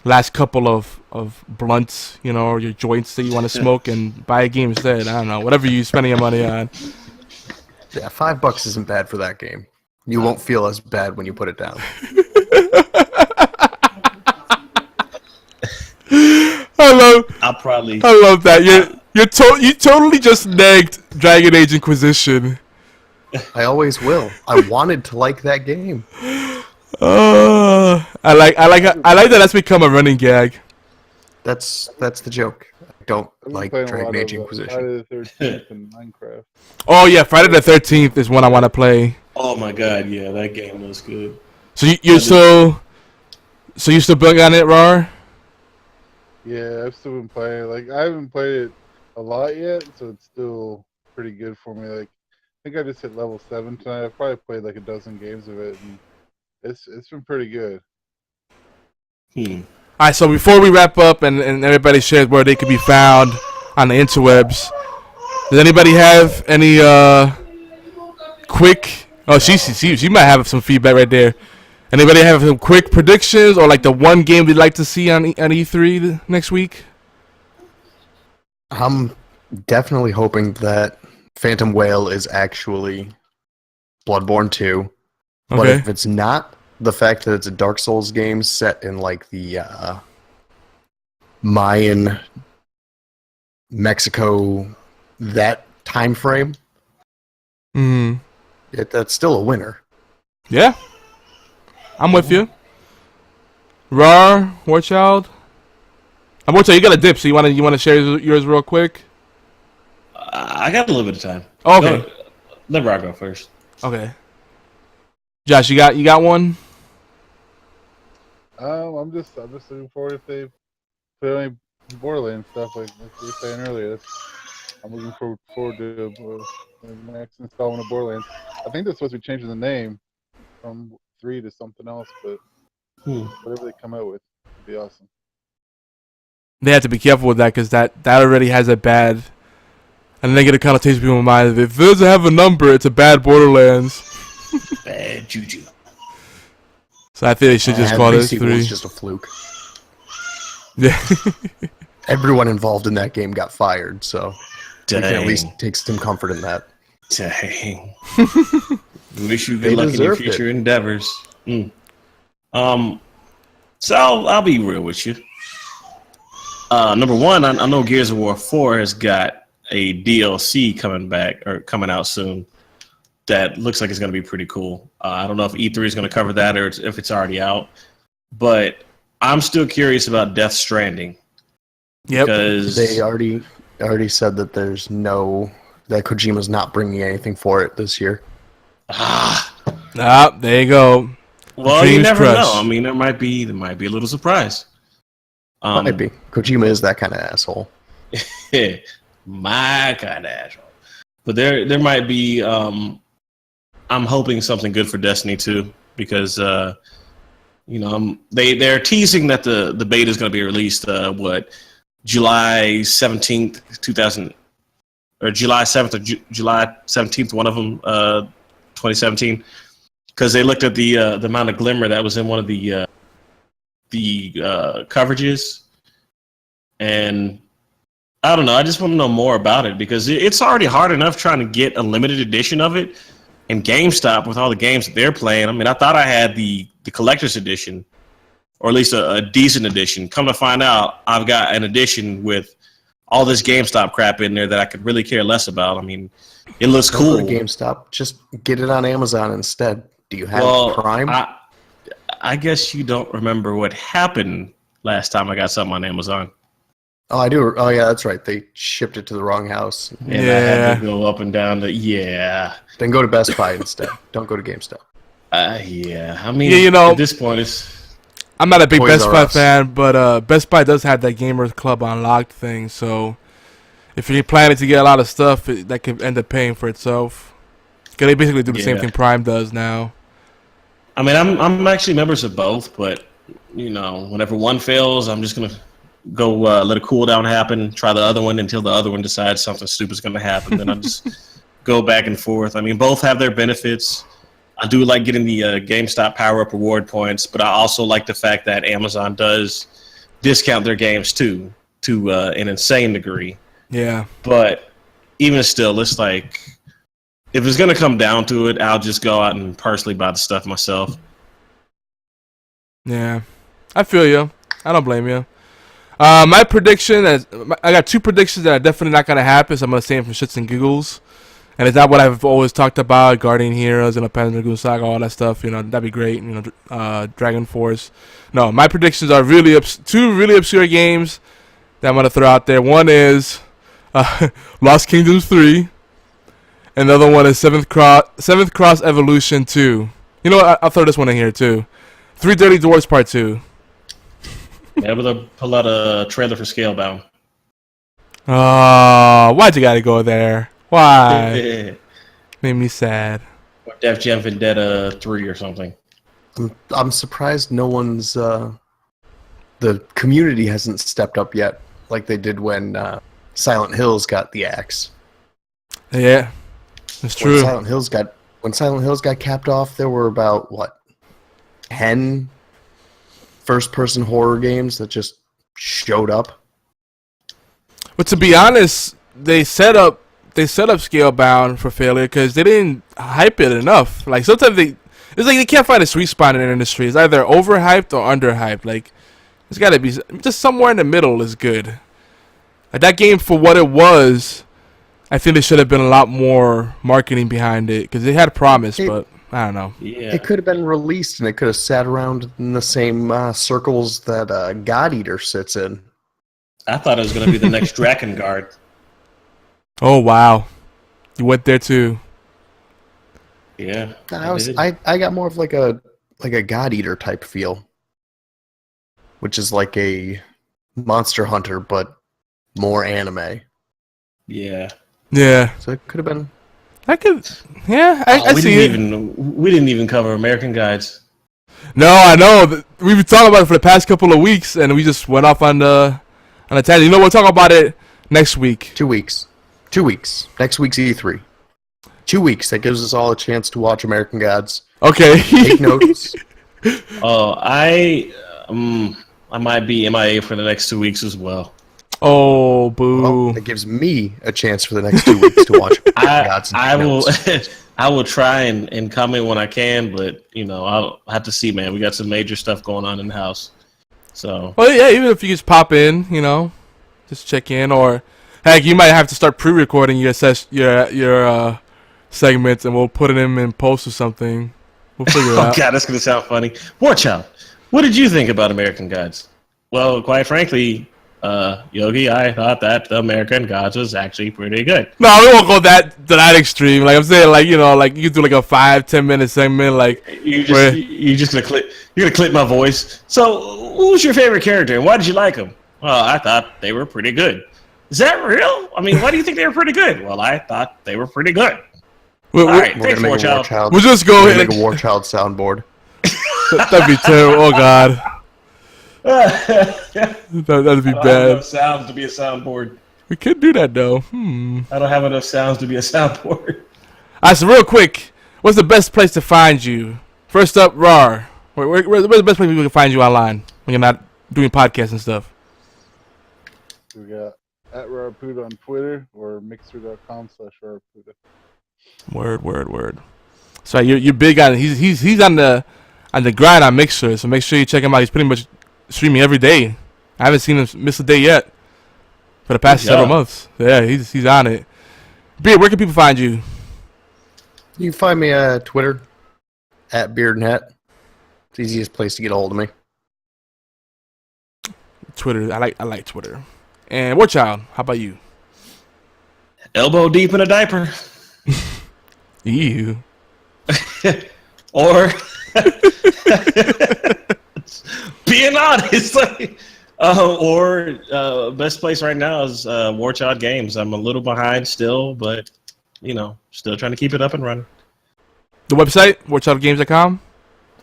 last couple of blunts, or your joints that you want to smoke and buy a game instead. I don't know, whatever you're spending your money on. Yeah, $5 isn't bad for that game. You won't feel as bad when you put it down. I love that. You totally just nagged Dragon Age Inquisition. I always will. I wanted to like that game. I like that. That's become a running gag. That's the joke. I don't like Dragon Age Inquisition. Friday the 13th and Minecraft. Oh yeah, Friday the 13th is one I want to play. Oh my god, yeah, that game was good. So you're still building on it, Rar? Yeah, I've still been playing. Like I haven't played it a lot yet, so it's still pretty good for me. Like I think I just hit level 7 tonight. I've probably played like a dozen games of it, and it's been pretty good. All right, so before we wrap up and everybody shares where they can be found on the interwebs, does anybody have any quick? Oh, she might have some feedback right there. Anybody have some quick predictions or like the one game we'd like to see on E3 next week? I'm definitely hoping that Phantom Whale is actually Bloodbourne 2. But Okay. if it's not the fact that it's a Dark Souls game set in like the Mayan, Mexico, that time frame, Mm. that's still a winner. Yeah. I'm with you. WarChild. WarChild, you got a dip, so you wanna share yours real quick? I got a little bit of time. Oh, okay. Let Rock go first. Okay. Josh, you got one? I'm just looking forward if they put any Borderlands stuff like we were saying earlier. I'm looking forward to the next installment of Borderlands. I think they're supposed to be changing the name from 3 to something else, but whatever they come out with would be awesome. They have to be careful with that because that already has a bad and negative connotation in people's mind. If it doesn't have a number, it's a bad Borderlands. Bad juju. So I think they should just call this It was 3. just a fluke. Yeah. Everyone involved in that game got fired, so we can at Dang. least take some comfort in that. Dang. Wish you They good luck in your deserved future endeavors. So I'll be real with you. Number one, I know Gears of War 4 has got a DLC coming out soon. That looks like it's going to be pretty cool. I don't know if E3 is going to cover that or if it's already out, but I'm still curious about Death Stranding. Yep. Because They already said that that Kojima's not bringing anything for it this year. There you go. well, you Dreams never crushed. know. I mean, there might be a little surprise. Might be. Kojima is that kind of asshole. My kind of asshole. But there might be. I'm hoping something good for Destiny 2 because they're teasing that the beta is going to be released July 17th, or July 7th or July 17th, one of them, 2017, because they looked at the amount of glimmer that was in one of the coverages, and I don't know. I just want to know more about it because it's already hard enough trying to get a limited edition of it. And GameStop, with all the games that they're playing, I mean, I thought I had the collector's edition, or at least a decent edition. Come to find out, I've got an edition with all this GameStop crap in there that I could really care less about. I mean, it looks Don't cool. go to GameStop. Just get it on Amazon instead. Do you have Prime? I guess you don't remember what happened last time I got something on Amazon. Oh, I do. Oh, yeah, that's right. They shipped it to the wrong house. And I had to go up and down Then go to Best Buy instead. Don't go to GameStop. Yeah. I mean, Yeah, at this point, I'm not a big Toys Best R Buy Us. fan, but Best Buy does have that Gamers Club Unlocked thing, so if you're planning to get a lot of stuff, that could end up paying for itself. Because they basically do the same thing Prime does now. I mean, I'm actually members of both, but whenever one fails, I'm just gonna go let a cooldown happen, try the other one until the other one decides something stupid's gonna happen. Then I just go back and forth. I mean, both have their benefits. I do like getting the GameStop power-up reward points, but I also like the fact that Amazon does discount their games too, to an insane degree. Yeah. But even still, it's like, if it's going to come down to it, I'll just go out and personally buy the stuff myself. Yeah. I feel you. I don't blame you. My prediction is, I got 2 predictions that are definitely not going to happen, so I'm going to say them for shits and giggles. And it's not what I've always talked about, Guardian Heroes and Panzer Dragoon Saga, all that stuff. That'd be great. Dragon Force. No, my predictions are really 2 really obscure games that I'm going to throw out there. One is Lost Kingdoms 3. And the other one is Seventh Cross Evolution 2. You know what? I'll throw this one in here, too. 3 Dirty Dwarfs Part 2. Yeah, but they'll pull out a trailer for Scalebound. Oh, why'd you gotta go there? Why? Made me sad. Or Def Jam Vendetta 3 or something. I'm surprised no one's the community hasn't stepped up yet like they did when Silent Hills got the axe. Yeah, it's true. When Silent Hills got capped off, there were about 10 first-person horror games that just showed up. But to be honest, they set up they set up Scalebound for failure because they didn't hype it enough. Like sometimes it's like they can't find a sweet spot in the industry. It's either overhyped or underhyped. Like it's got to be just somewhere in the middle is good. Like that game for what it was, I think there should have been a lot more marketing behind it because it had promise, but I don't know. Yeah. It could have been released and it could have sat around in the same circles that God Eater sits in. I thought it was going to be the next Drakengard. Oh wow, you went there too. Yeah. I got more of like a God Eater type feel, which is like a Monster Hunter but more anime. Yeah. Yeah. So it could have been. I could. Yeah, I see it. We didn't even cover American Guides. No, I know. We've been talking about it for the past couple of weeks, and we just went off on the tangent. You know, we'll talk about it next week. 2 weeks. 2 weeks. Next week's E3. 2 weeks. That gives us all a chance to watch American Gods. Okay. Take notes. Oh, I might be MIA for the next 2 weeks as well. Oh, boo. Well, it gives me a chance for the next 2 weeks to watch American Gods. I will. I will try and come in when I can, but you know I'll have to see, man. We got some major stuff going on in the house, so. Well, yeah. Even if you just pop in, you know, just check in, or heck, you might have to start pre-recording your segments, and we'll put it in post or something. We'll figure it out. Oh God, that's gonna sound funny. WarChild, what did you think about American Gods? Well, quite frankly, Yogi, I thought that the American Gods was actually pretty good. No, we won't go to that extreme. Like I'm saying, like you know, like you do like a 5-10 minute segment, like you're just gonna clip my voice. So, who's your favorite character, and why did you like them? Well, I thought they were pretty good. Is that real? I mean, why do you think they were pretty good? Well, I thought they were pretty good. All right, We're thanks, gonna make a WarChild. WarChild. We'll just go ahead Make and a WarChild soundboard. that'd be terrible. Oh God, that'd be I don't have bad. enough sounds to be a soundboard. We could do that though. I don't have enough sounds to be a soundboard. Alright, so real quick, what's the best place to find you? First up, RAR. Where's the best place people can find you online when you're not doing podcasts and stuff? We got @RarPuda on Twitter or mixer.com/RarPuda. Word. So you're big on he's on the grind on Mixer, so make sure you check him out. He's pretty much streaming every day. I haven't seen him miss a day yet for the past several months. Yeah, he's on it. Beard, where can people find you? You can find me at Twitter @BeardNet. It's the easiest place to get a hold of me. Twitter. I like Twitter. And WarChild, how about you? Elbow deep in a diaper. You. Or being honest, best place right now is WarChild Games. I'm a little behind still, but you know, still trying to keep it up and running. The website, WarChildGames.com?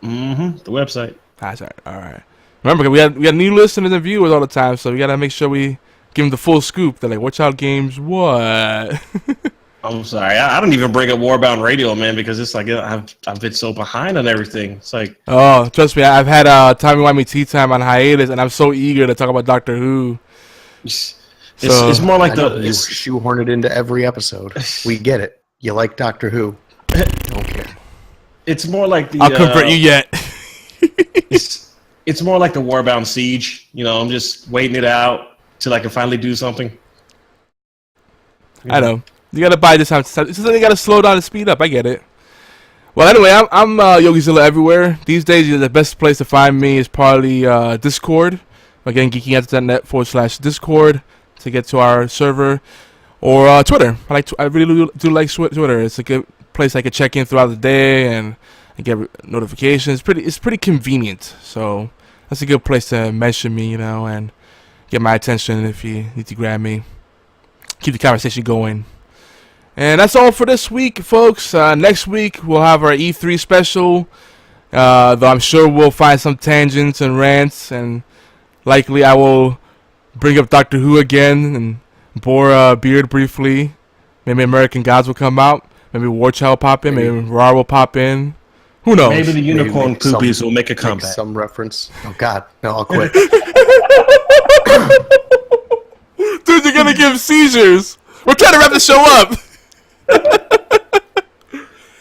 The website. That's all right. Remember, we got new listeners and viewers all the time, so we gotta make sure we give them the full scoop. They're like, WarChild Games, what? I'm sorry, I don't even bring up Warbound Radio, man, because it's like I've been so behind on everything. It's like, oh, trust me, I've had Tommy Wimey Tea Time on hiatus, and I'm so eager to talk about Doctor Who. It's more like you shoehorn it into every episode. We get it. You like Doctor Who? Don't care. It's more like the. I'll convert you yet. It's more like the Warbound Siege. You know, I'm just waiting it out till I can finally do something. I know. You gotta buy this time. It's just that you gotta slow down and speed up. I get it. Well, anyway, I'm Yogizilla everywhere. These days, the best place to find me is probably Discord. Again, geekyantix.net/Discord to get to our server, or Twitter. I really do like Twitter. It's a good place I can check in throughout the day and get notifications. It's pretty convenient. So that's a good place to mention me, you know, and get my attention if you need to grab me. Keep the conversation going. And that's all for this week, folks. Next week, we'll have our E3 special. Though I'm sure we'll find some tangents and rants. And likely I will bring up Doctor Who again and bore Beard briefly. Maybe American Gods will come out. Maybe WarChild will pop in. Maybe Rar will pop in. Who knows? Maybe the unicorn poopies will make a comeback. Make some reference. Oh, God. No, I'll quit. Dude, you're going to give seizures. We're trying to wrap the show up.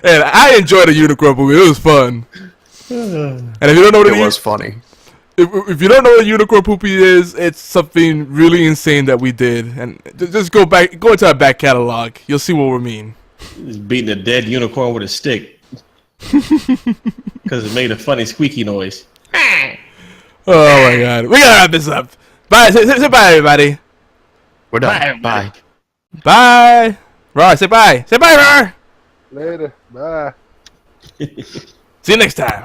And I enjoyed the unicorn poopy. It was fun. And if you don't know what It was funny. if you don't know what a unicorn poopy is, it's something really insane that we did. And just go into our back catalog. You'll see what we mean. He's beating a dead unicorn with a stick. Because it made a funny squeaky noise. Oh my god. We gotta wrap this up. Bye. Say bye, everybody. We're done. Bye. Bye. Bye. Rar, say bye. Say bye, Rar. Later. Bye. See you next time.